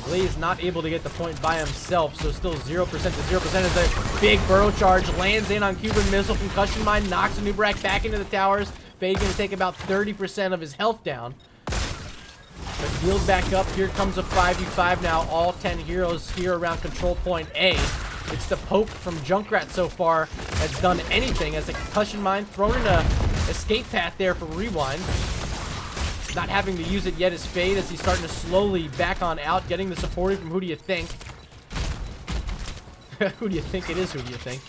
Blaze not able to get the point by himself, so still 0% to 0% as a big burrow charge lands in on Cuban Missile. Concussion Mine knocks Nubrak back into the towers. Fade gonna take about 30% of his health down. But healed back up. Here comes a 5v5 now. All 10 heroes here around control point A. It's the poke from Junkrat so far that's done anything as a concussion mine thrown in a escape path there for RewinD. Not having to use it yet is Fade as he's starting to slowly back on out, getting the supportive from Who Do You Think? Who do you think it is? Who do you think?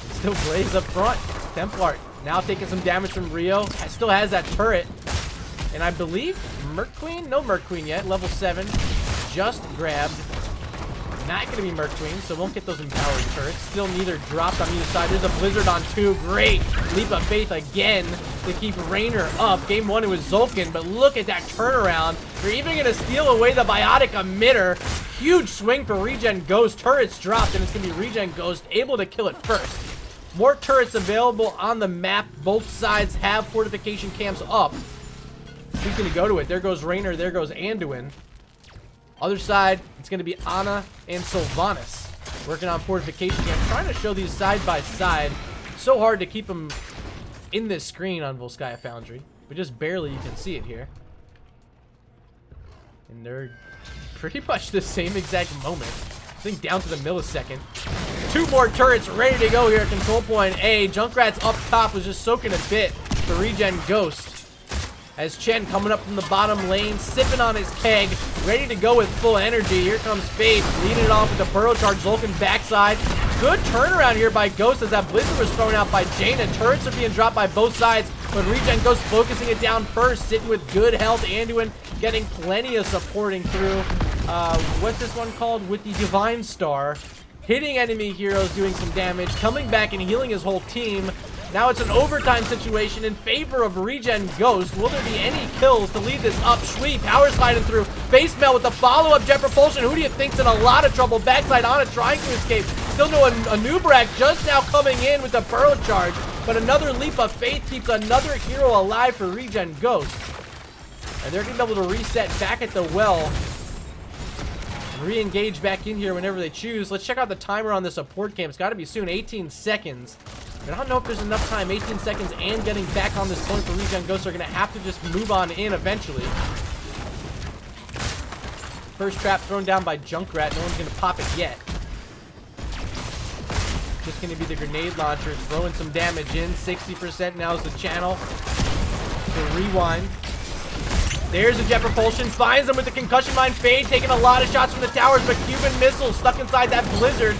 It's still Blaze up front. Templar now taking some damage from Rio. Still has that turret. And I believe Merc Queen? No Merc Queen yet. Level 7. Just grabbed. Not going to be Merc Queen, so won't get those empowering turrets. Still neither dropped on either side. There's a Blizzard on 2. Great leap of faith again to keep Raynor up. Game 1 it was Zulkin, but look at that turnaround. They're even going to steal away the Biotic Emitter. Huge swing for ReGen Ghost. Turrets dropped, and it's going to be ReGen Ghost able to kill it first. More turrets available on the map. Both sides have fortification camps up. Who's going to go to it? There goes Raynor. There goes Anduin. Other side, it's going to be Ana and Sylvanas working on fortification camp. Trying to show these side by side. So hard to keep them in this screen on Volskaya Foundry. But just barely you can see it here. And they're pretty much the same exact moment. I think down to the millisecond. 2 more turrets ready to go here at control point A. Junkrat's up top was just soaking a bit for ReGen Ghost. As Chen coming up from the bottom lane, sipping on his keg, ready to go with full energy. Here comes Fade, leading it off with the burrow charge. Zulkin backside. Good turnaround here by Ghost as that Blizzard was thrown out by Jaina. Turrets are being dropped by both sides, but ReGen Ghost focusing it down first, sitting with good health. Anduin getting plenty of supporting through. What's this one called? With the Divine Star. Hitting enemy heroes, doing some damage, coming back and healing his whole team. Now it's an overtime situation in favor of ReGen Ghost. Will there be any kills to lead this up? Shui power sliding through. Face Melt with the follow-up jet propulsion. Who do you think's in a lot of trouble? Backside on it, trying to escape. Still no Nubrak just now coming in with the burrow charge. But another leap of faith keeps another hero alive for ReGen Ghost. And they're going to be able to reset back at the well. Re-engage back in here whenever they choose. Let's check out the timer on the support camp. It's got to be soon. 18 seconds. I don't know if there's enough time. 18 seconds and getting back on this point for ReGen Ghost are going to have to just move on in eventually. First trap thrown down by Junkrat. No one's going to pop it yet. Just going to be the grenade launcher. Throwing some damage in. 60% now is the channel to RewinD. There's a jet propulsion. Finds them with the concussion mine. Fade taking a lot of shots from the towers, but Cuban Missile stuck inside that Blizzard.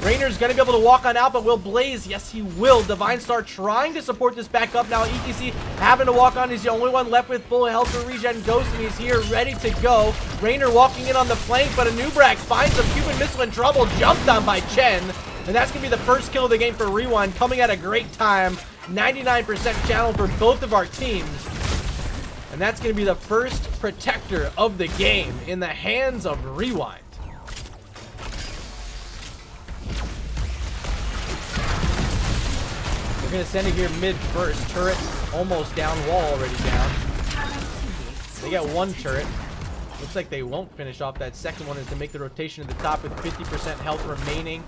Raynor's going to be able to walk on out, but will Blaze? Yes, he will. Divine Star trying to support this back up now. ETC having to walk on. He's the only one left with full health for ReGen Ghost, and he's here ready to go. Raynor walking in on the flank, but a Nubrak finds a Cuban Missile in trouble. Jumped on by Chen, and that's going to be the first kill of the game for RewinD, coming at a great time. 99% channel for both of our teams. And that's going to be the first protector of the game in the hands of RewinD. We're going to send it here mid first. Turret almost down, wall already down. They got one turret. Looks like they won't finish off that second one as they make the rotation to the top with 50% health remaining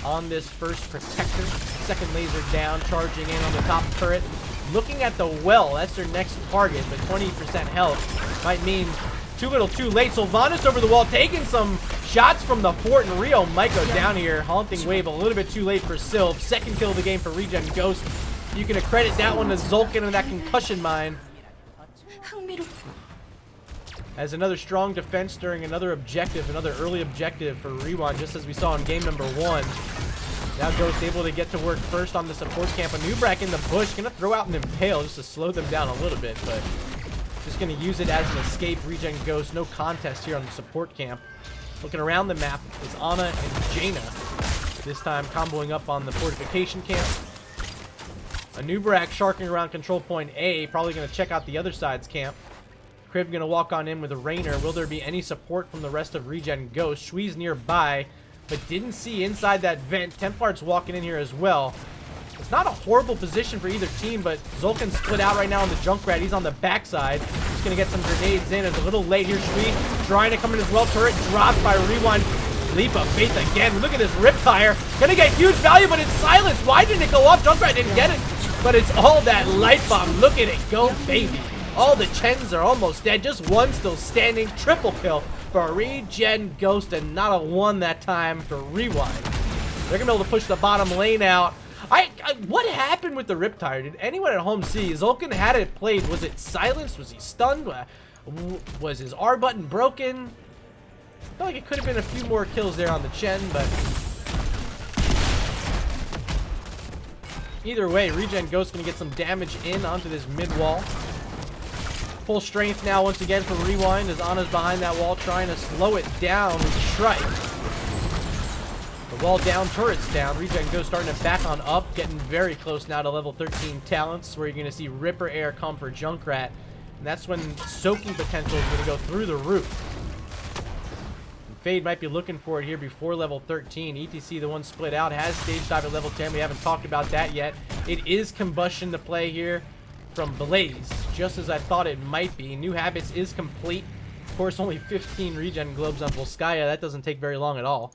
on this first protector. Second laser down, charging in on the top turret. Looking at the well, that's their next target, but 20% health might mean too little too late. Sylvanas over the wall, taking some shots from the fort, and Rio might go down here. Haunting Wave a little bit too late for Sylv. Second kill of the game for ReGen Ghost. You can accredit that one to Zulkin and that concussion mine. As another strong defense during another objective, another early objective for RewinD, just as we saw in game number 1. Now Ghost able to get to work first on the support camp. A Nubrak in the bush, gonna throw out an Impale just to slow them down a little bit, but just gonna use it as an escape. ReGen Ghost, no contest here on the support camp. Looking around the map, it's Ana and Jaina. This time comboing up on the fortification camp. A Nubrak sharking around control point A, probably gonna check out the other side's camp. Crib gonna walk on in with a Raynor. Will there be any support from the rest of ReGen Ghost? Shui's nearby, but didn't see inside that vent. Templar's walking in here as well. It's not a horrible position for either team, but Zulkin split out right now on the Junkrat. He's on the backside. gonna get some grenades in. It's a little late here. Shui trying to come in as well. Turret dropped by RewinD. Leap of faith again. Look at this Riptire. Gonna get huge value, but it's silenced. Why didn't it go up? Junkrat didn't get it. But it's all that light bomb. Look at it go, baby. All the Chens are almost dead. Just one still standing. Triple kill for ReGen Ghost, and not a one that time for RewinD. They're gonna be able to push the bottom lane out. What happened with the Riptire? Did anyone at home see? Zulkin had it played. Was it silenced? Was he stunned? Was his R button broken? I feel like it could have been a few more kills there on the Chen, but either way, ReGen Ghost gonna get some damage in onto this mid wall. Full strength now once again for RewinD as Anna's behind that wall trying to slow it down with Shrike. The wall down, turrets down. ReGen Ghost starting to back on up, getting very close now to level 13 talents, where you're gonna see Ripper Air come for Junkrat, and that's when soaking potential is gonna go through the roof. Fade might be looking for it here before level 13. ETC, the one split out, has stage dive at level 10. We haven't talked about that yet. It is combustion to play here from Blaze, just as I thought it might be. New Habits is complete. Of course, only 15 regen globes on Volskaya. That doesn't take very long at all.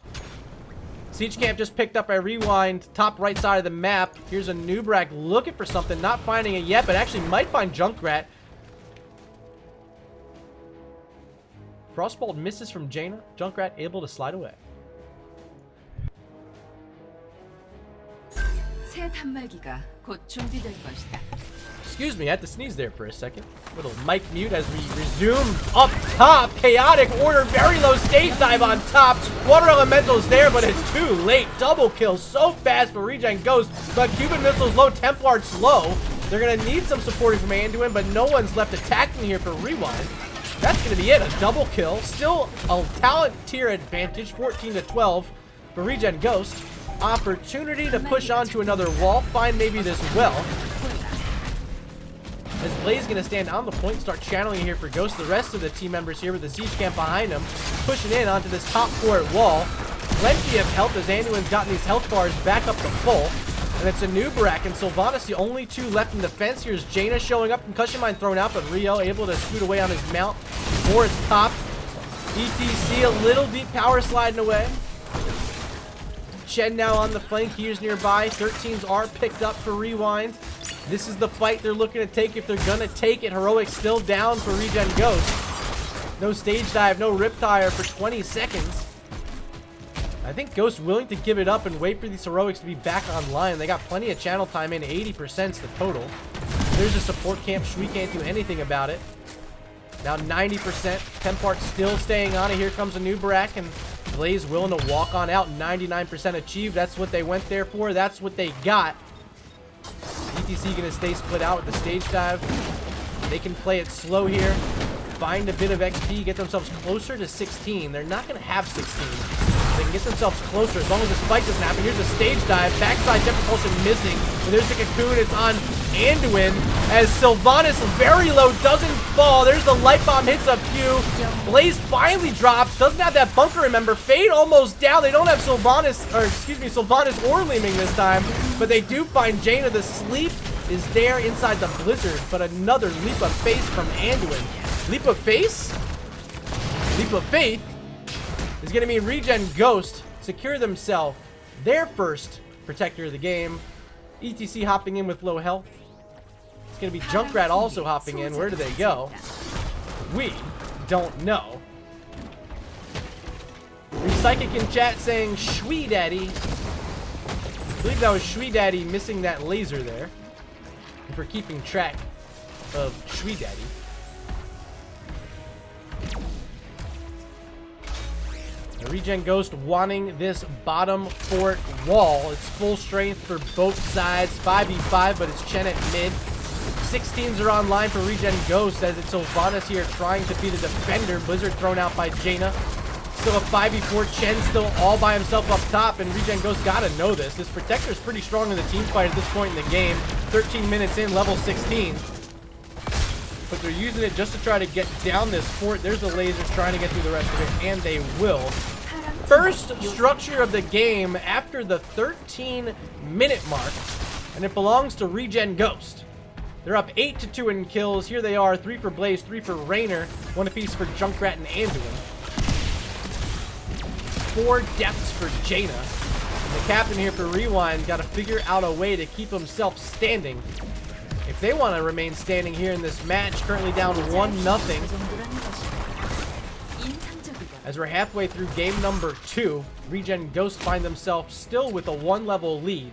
Siege Camp just picked up by RewinD, top right side of the map. Here's a Nubrak looking for something, not finding it yet, but actually might find Junkrat. Frostbolt misses from Jaina. Junkrat able to slide away. Excuse me, I had to sneeze there for a second. Little mic mute as we resume up top. Chaotic order, very low stage dive on top. Water Elemental's there, but it's too late. Double kill so fast for ReGen Ghost, but Cuban Missile's low, Templar's low. They're gonna need some supporting from Anduin, but no one's left attacking here for RewinD. That's going to be it. A double kill. Still a talent tier advantage. 14 to 12 for ReGen Ghost. Opportunity to push onto another wall. Find maybe this well. As Blaze going to stand on the point, start channeling here for Ghost. The rest of the team members here with the siege camp behind him, pushing in onto this top fort wall. Plenty of health as Anduin's gotten these health bars back up to full. And it's a Nubrak and Sylvanas, the only two left in the fence. Here's Jaina showing up, concussion mine thrown out, but Rio able to scoot away on his mount before it's popped. ETC a little deep power sliding away. Chen now on the flank, here's nearby. 13s are picked up for RewinD. This is the fight they're looking to take if they're gonna take it. Heroic still down for ReGen Ghost. No stage dive, no Riptire for 20 seconds. I think Ghost willing to give it up and wait for these heroics to be back online. They got plenty of channel time in, 80% the total. There's a support camp. Shui can't do anything about it. Now 90%. Tempart still staying on it. Here comes a Nubrak, and Blaze willing to walk on out. 99% achieved. That's what they went there for. That's what they got. ETC gonna stay split out with the stage dive. They can play it slow here. Find a bit of XP, get themselves closer to 16. They're not gonna have 16. They can get themselves closer as long as this fight doesn't happen. Here's a stage dive. Backside jet propulsion missing. And there's the cocoon. It's on Anduin as Sylvanas very low, doesn't fall. There's the light bomb, hits a few. Blaze finally drops. Doesn't have that bunker, remember. Fade almost down. They don't have Sylvanas or Leeming this time. But they do find Jaina. The sleep is there inside the blizzard. But another leap of faith from Anduin. Leap of face? Leap of faith is going to mean ReGen Ghost secure themselves their first protector of the game. ETC hopping in with low health. It's going to be Junkrat also hopping in. Where do they go? We don't know. Psychic in chat saying Shui Daddy. I believe that was Shui Daddy missing that laser there. And for keeping track of Shui Daddy. The ReGen Ghost wanting this bottom fort wall. It's full strength for both sides. 5v5, but it's Chen at mid. 16s are online for ReGen Ghost as it's Sylvanas here trying to be the defender. Blizzard thrown out by Jaina. Still a 5v4. Chen still all by himself up top, and ReGen Ghost gotta know this. This protector is pretty strong in the team fight at this point in the game. 13 minutes in, level 16. But they're using it just to try to get down this fort. There's the lasers trying to get through the rest of it, and they will. First structure of the game after the 13-minute mark, and it belongs to ReGen Ghost. They're up 8-2 in kills. Here they are, 3 for Blaze, 3 for Raynor, 1 apiece for Junkrat and Anduin. 4 deaths for Jaina. And the captain here for ReWinD got to figure out a way to keep himself standing. If they want to remain standing here in this match, currently down 1-0. As we're halfway through game number 2, ReGen Ghost find themselves still with a 1-level lead.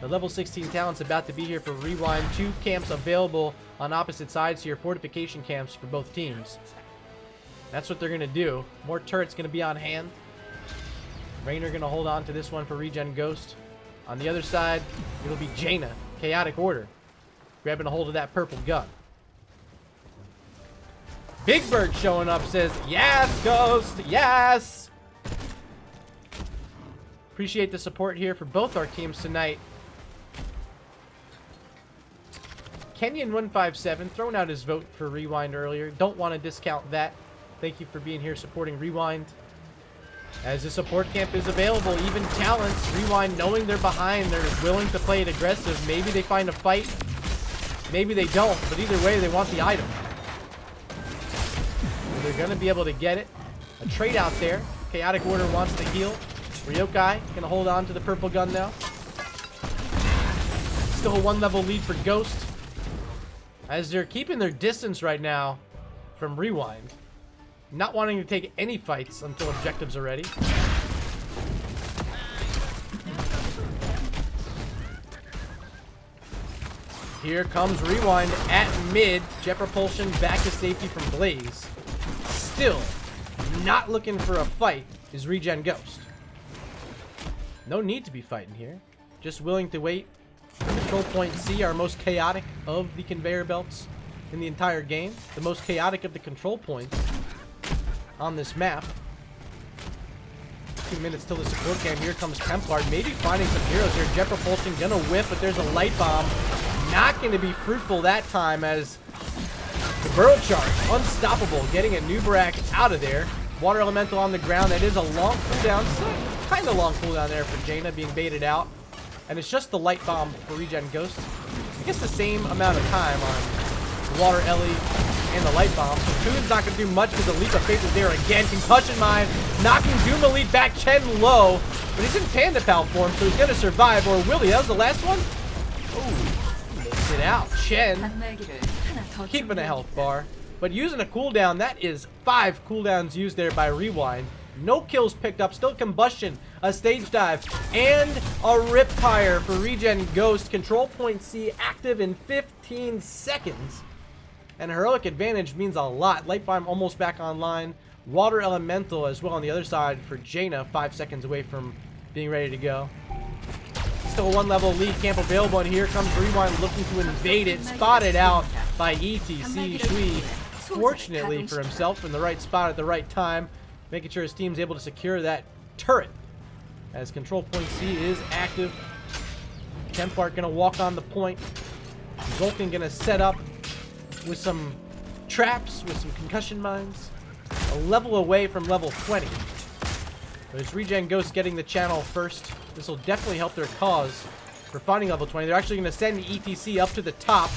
The level 16 talent's about to be here for ReWinD. 2 camps available on opposite sides here, fortification camps for both teams. That's what they're going to do. More turrets going to be on hand. Raynor going to hold on to this one for ReGen Ghost. On the other side, it'll be Jaina, Chaotic Order, grabbing a hold of that purple gun. Big Bird showing up, says, yes, Ghost, yes! Appreciate the support here for both our teams tonight. Kenyon157 throwing out his vote for ReWinD earlier. Don't want to discount that. Thank you for being here supporting ReWinD. As the support camp is available, even talents, ReWinD knowing they're behind, they're willing to play it aggressive. Maybe they find a fight, maybe they don't, but either way, they want the item. And they're going to be able to get it. A trade out there. Chaotic Order wants to heal. Ryokai going to hold on to the purple gun now. Still a 1-level lead for Ghost, as they're keeping their distance right now from ReWinD. Not wanting to take any fights until objectives are ready. Here comes ReWinD at mid. Jet propulsion back to safety from Blaze. Still not looking for a fight is ReGen Ghost. No need to be fighting here. Just willing to wait. Control point C, our most chaotic of the conveyor belts in the entire game. The most chaotic of the control points on this map. 2 minutes till the support cam. Here comes Templar, maybe finding some heroes here. Jet propulsion gonna whip, but there's a light bomb. Not gonna be fruitful that time, as the burrow charge, unstoppable, getting a Nubarak out of there. Water elemental on the ground. That is a long cooldown, kind of long cooldown there for Jaina being baited out. And it's just the light bomb for ReGen Ghost. I guess the same amount of time on the Water Ellie and the light bomb. So Toon's not going to do much because the Leap of Faith is there again. Concussion Mine, knocking Doom Elite back. Chen low, but he's in Panda Pal form, so he's going to survive. Or will he? That was the last one? Oh, makes it out. Chen keeping a health bar, but using a cooldown. That is 5 cooldowns used there by ReWinD. No kills picked up. Still combustion, a stage dive, and a Riptire for ReGen Ghost. Control point C active in 15 seconds. And heroic advantage means a lot. Light bomb almost back online. Water elemental as well on the other side for Jaina, 5 seconds away from being ready to go. Still a 1-level lead camp available, and here comes ReWinD looking to invade it. Spotted out by ETC Shui. Fortunately for himself, in the right spot at the right time, making sure his team's able to secure that turret. As control point C is active. Templar gonna walk on the point. Vulcan gonna set up with some traps, with some concussion mines. A level away from level 20. But it's ReGen Ghost getting the channel first. This will definitely help their cause for finding level 20. They're actually going to send the ETC up to the top.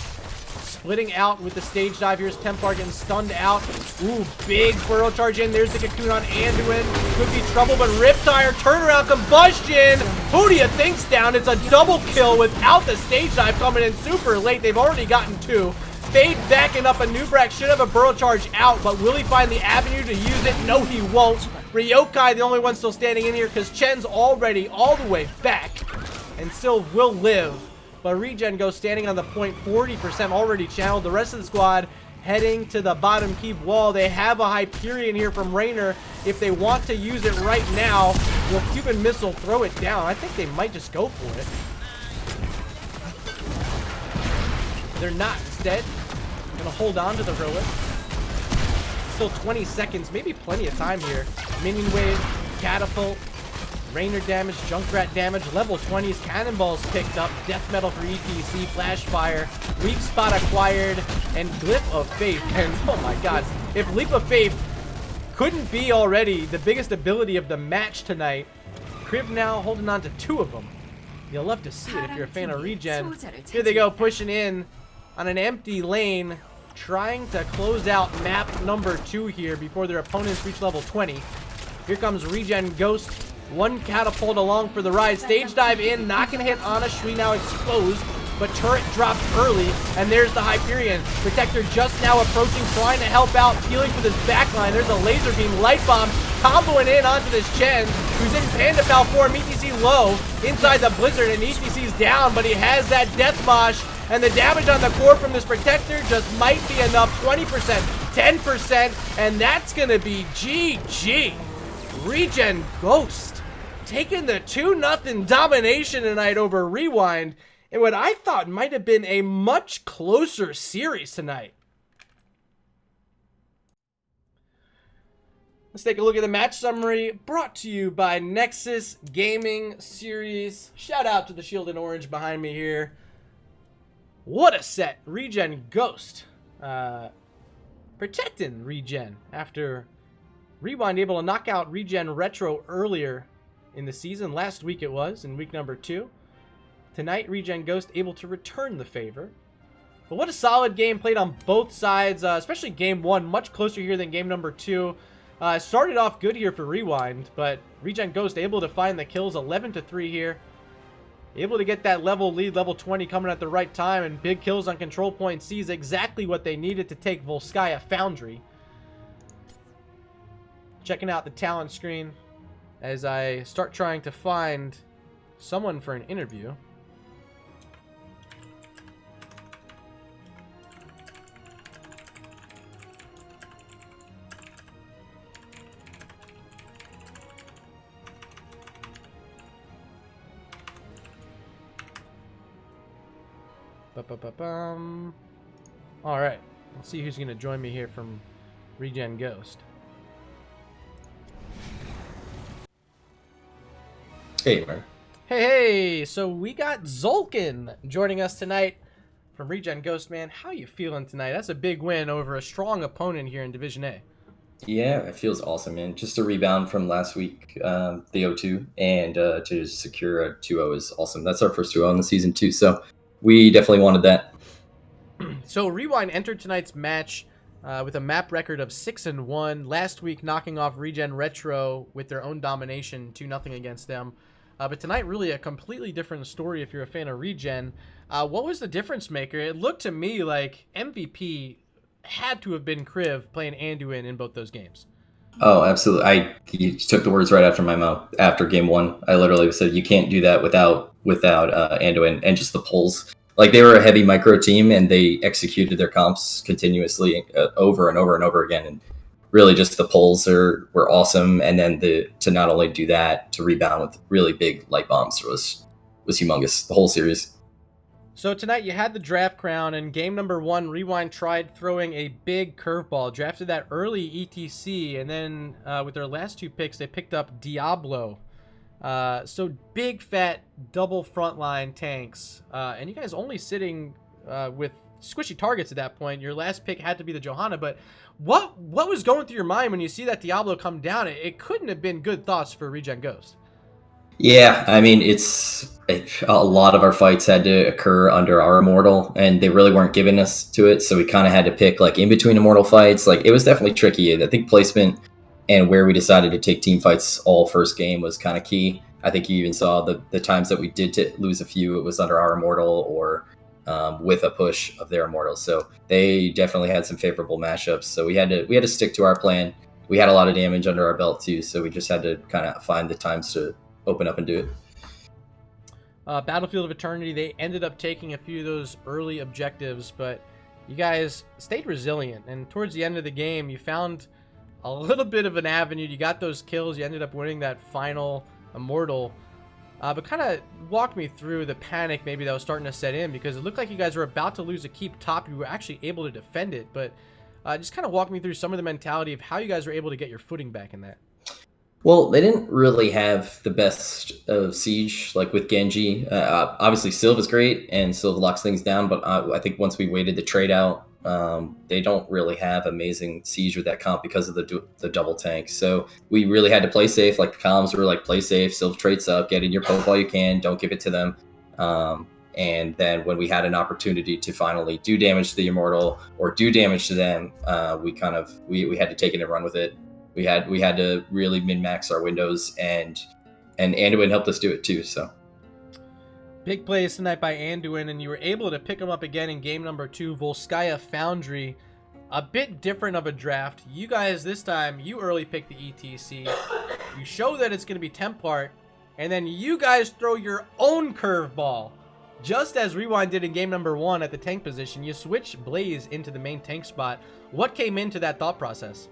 Splitting out with the stage dive. Here's Templar getting stunned out. Ooh, big burrow charge in. There's the cocoon on Anduin. Could be trouble, but Riptire, turnaround, combustion. Who do you think's down? It's a double kill without the stage dive coming in super late. They've already gotten 2. Fade backing up a Nubarak. Should have a burrow charge out, but will he find the avenue to use it? No, he won't. Ryokai, the only one still standing in here, because Chen's already all the way back and still will live. But ReGen goes standing on the point, 40% already channeled. The rest of the squad heading to the bottom keep wall. They have a Hyperion here from Raynor. If they want to use it right now, will Cuban Missile throw it down? I think they might just go for it. They're not. Instead, gonna hold on to the Heroic. Still 20 seconds, maybe plenty of time here. Minion wave, catapult, Raynor damage, Junkrat damage, level 20s, cannonballs picked up, death metal for ETC, flash fire, weak spot acquired, and Glyph of Faith. And oh my god, if Leap of Faith couldn't be already the biggest ability of the match tonight, Crib now holding on to 2 of them. You'll love to see it if you're a fan of ReGen. Here they go, pushing in on an empty lane, trying to close out map number 2 here before their opponents reach level 20. Here comes ReGen Ghost. One catapult along for the ride. Stage dive in, not gonna hit Ana. Shui now exposed, but turret dropped early, and there's the Hyperion. Protector just now approaching, trying to help out, healing for this backline. There's a laser beam, light bomb, comboing in onto this Chen, who's in Panda Foul form. ETC low, inside the Blizzard, and ETC's down, but he has that Death Mosh, and the damage on the core from this Protector just might be enough. 20%, 10%, and that's gonna be GG. ReGen Ghost taking the 2-0 domination tonight over RewinD in what I thought might have been a much closer series tonight. Let's take a look at the match summary brought to you by Nexus Gaming Series. Shout out to the Shield in Orange behind me here. What a set. ReGen Ghost protecting ReGen after RewinD able to knock out ReGen Retro earlier in the season. Last week it was, in week number 2. Tonight, ReGen Ghost able to return the favor. But what a solid game played on both sides, especially game 1, much closer here than game number 2. Started off good here for RewinD, but ReGen Ghost able to find the kills, 11-3 here. Able to get that level lead, level 20 coming at the right time, and big kills on control point. Sees exactly what they needed to take Volskaya Foundry. Checking out the talent screen as I start trying to find someone for an interview. All right, let's see who's going to join me here from ReGen Ghost. Hey, man. Hey, so we got Zolkin joining us tonight from ReGen Ghost, man. How you feeling tonight? That's a big win over a strong opponent here in Division A. Yeah, it feels awesome, man. Just a rebound from last week, the 0-2, and to secure a 2-0 is awesome. That's our first 2-0 in the season, too, so we definitely wanted that. So RewinD entered tonight's match with a map record of 6-1. Last week, knocking off ReGen Retro with their own domination, 2-0 against them. But tonight, really a completely different story if you're a fan of ReGen. What was the difference maker? It looked to me like MVP had to have been Kriv playing Anduin in both those games. Oh, absolutely. You took the words right out of my mouth after game 1. I literally said you can't do that without Anduin and just the pulls. Like, they were a heavy micro team, and they executed their comps continuously over and over and over again. And really just the pulls were awesome. And then to not only do that, to rebound with really big light bombs was humongous, the whole series. So tonight you had the draft crown, and game number 1, RewinD tried throwing a big curveball, drafted that early ETC, and then with their last 2 picks, they picked up Diablo. So big, fat, double frontline tanks, and you guys only sitting with squishy targets at that point. Your last pick had to be the Johanna, but what was going through your mind when you see that Diablo come down? It couldn't have been good thoughts for ReGen Ghost. Yeah, I mean, a lot of our fights had to occur under our Immortal, and they really weren't giving us to it, so we kind of had to pick, like, in between Immortal fights. Like, it was definitely tricky. I think placement and where we decided to take team fights all first game was kind of key. I think you even saw the times that we did lose a few, it was under our Immortal or with a push of their Immortal. So they definitely had some favorable matchups. So we had to stick to our plan. We had a lot of damage under our belt too, so we just had to kind of find the times to open up and do it. Battlefield of Eternity, they ended up taking a few of those early objectives, but you guys stayed resilient, and towards the end of the game, you found a little bit of an avenue. You got those kills. You ended up winning that final Immortal. But kind of walk me through the panic maybe that was starting to set in, because it looked like you guys were about to lose a keep top. You were actually able to defend it, but just kind of walk me through some of the mentality of how you guys were able to get your footing back in that. Well, they didn't really have the best of Siege, like with Genji. Obviously, Sylve is great, and Sylve locks things down, but I think once we waited the trade out, they don't really have amazing Siege with that comp because of the double tank. So we really had to play safe. Like, the columns were like, play safe, Sylve trades up, get in your poke while you can, don't give it to them. And then when we had an opportunity to finally do damage to the Immortal or do damage to them, we had to take it and run with it. We had to really min-max our windows, and Anduin helped us do it too. So big plays tonight by Anduin, and you were able to pick him up again in game number 2. Volskaya Foundry, a bit different of a draft. You guys this time, you early pick the ETC. You show that it's going to be Templar, and then you guys throw your own curveball. Just as RewinD did in game number 1 at the tank position, you switch Blaze into the main tank spot. What came into that thought process?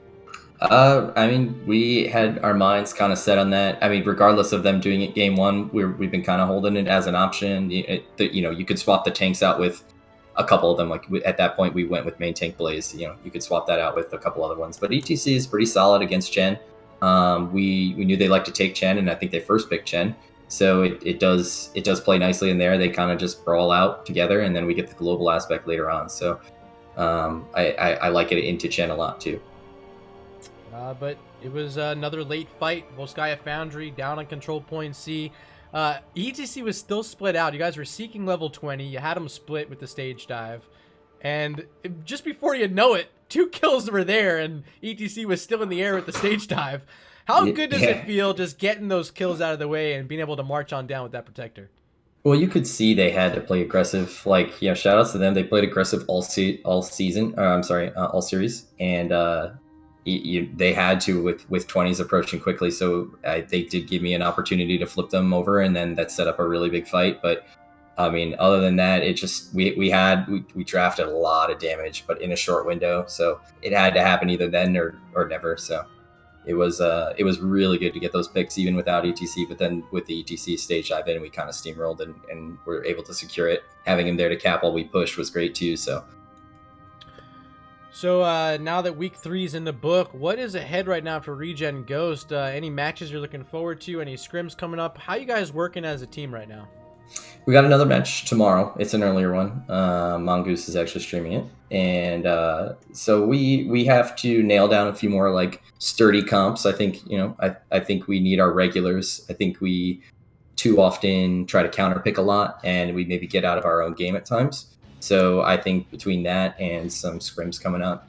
I mean, we had our minds kind of set on that. I mean, regardless of them doing it game 1, we've been kind of holding it as an option. You could swap the tanks out with a couple of them. Like at that point, we went with main tank Blaze. You could swap that out with a couple other ones. But ETC is pretty solid against Chen. We knew they like to take Chen, and I think they first picked Chen. So it does play nicely in there. They kind of just brawl out together, and then we get the global aspect later on. So I like it into Chen a lot too. But it was another late fight. Volskaya Foundry down on control point C. ETC was still split out. You guys were seeking level 20. You had them split with the stage dive. And just before you know it, 2 kills were there, and ETC was still in the air with the stage dive. How good does it feel just getting those kills out of the way and being able to march on down with that protector? Well, you could see they had to play aggressive. Like, shout outs to them. They played aggressive all season. All series, and they had to with 20s approaching quickly. So they did give me an opportunity to flip them over, and then that set up a really big fight. But I mean, other than that, it just we drafted a lot of damage, but in a short window. So it had to happen either then or never. So it was really good to get those picks even without ETC. But then with the ETC stage dive in, we kind of steamrolled and were able to secure it. Having him there to cap while we pushed was great too. So now that week 3 is in the book, what is ahead right now for ReGen Ghost? Any matches you're looking forward to? Any scrims coming up? How you guys working as a team right now? We got another match tomorrow. It's an earlier one. Mongoose is actually streaming it. And so we have to nail down a few more like sturdy comps. I think, I think we need our regulars. I think we too often try to counterpick a lot, and we maybe get out of our own game at times. So I think between that and some scrims coming up,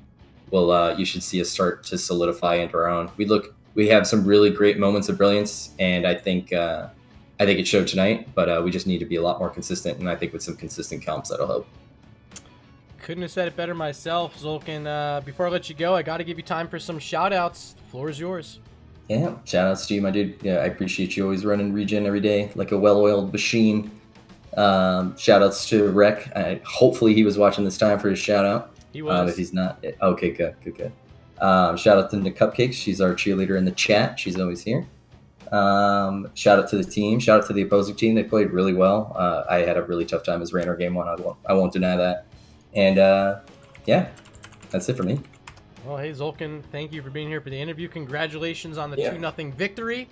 you should see us start to solidify into our own. We have some really great moments of brilliance, and I think it showed tonight, but we just need to be a lot more consistent, and I think with some consistent comps, that'll help. Couldn't have said it better myself, Zolkin. Before I let you go, I got to give you time for some shout-outs. The floor is yours. Yeah, shout-outs to you, my dude. Yeah, I appreciate you always running ReGen every day like a well-oiled machine. Shout-outs to Rec. Hopefully he was watching this time for his shout-out. He was. If he's not, okay, good. Shout-out to the Cupcakes. She's our cheerleader in the chat. She's always here. Shout out to the team. Shout out to the opposing team. They played really well. I had a really tough time as Raynor game 1. I won't deny that. And yeah, that's it for me. Well, hey Zolkin, thank you for being here for the interview. Congratulations on the 2-0 victory,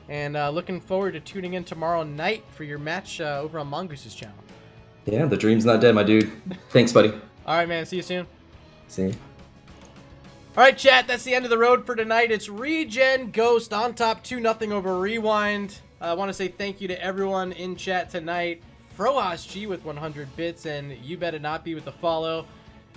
and looking forward to tuning in tomorrow night for your match over on Mongoose's channel. Yeah, the dream's not dead, my dude. Thanks, buddy. All right, man. See you soon. See you. All right, chat, that's the end of the road for tonight. It's ReGen Ghost on top 2-0 over RewinD. I want to say thank you to everyone in chat tonight. Froas G with 100 bits, and You Better Not Be with the follow.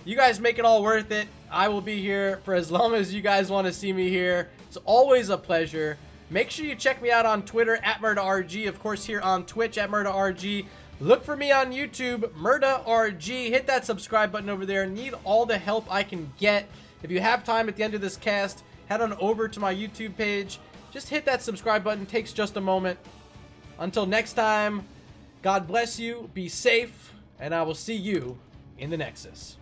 You guys make it all worth it. I will be here for as long as you guys want to see me here. It's always a pleasure. Make sure you check me out on Twitter at MurdaRG. Of course, here on Twitch at MurdaRG. Look for me on YouTube, MurdaRG. Hit that subscribe button over there. Need all the help I can get. If you have time at the end of this cast, head on over to my YouTube page. Just hit that subscribe button. Takes just a moment. Until next time, God bless you, be safe, and I will see you in the Nexus.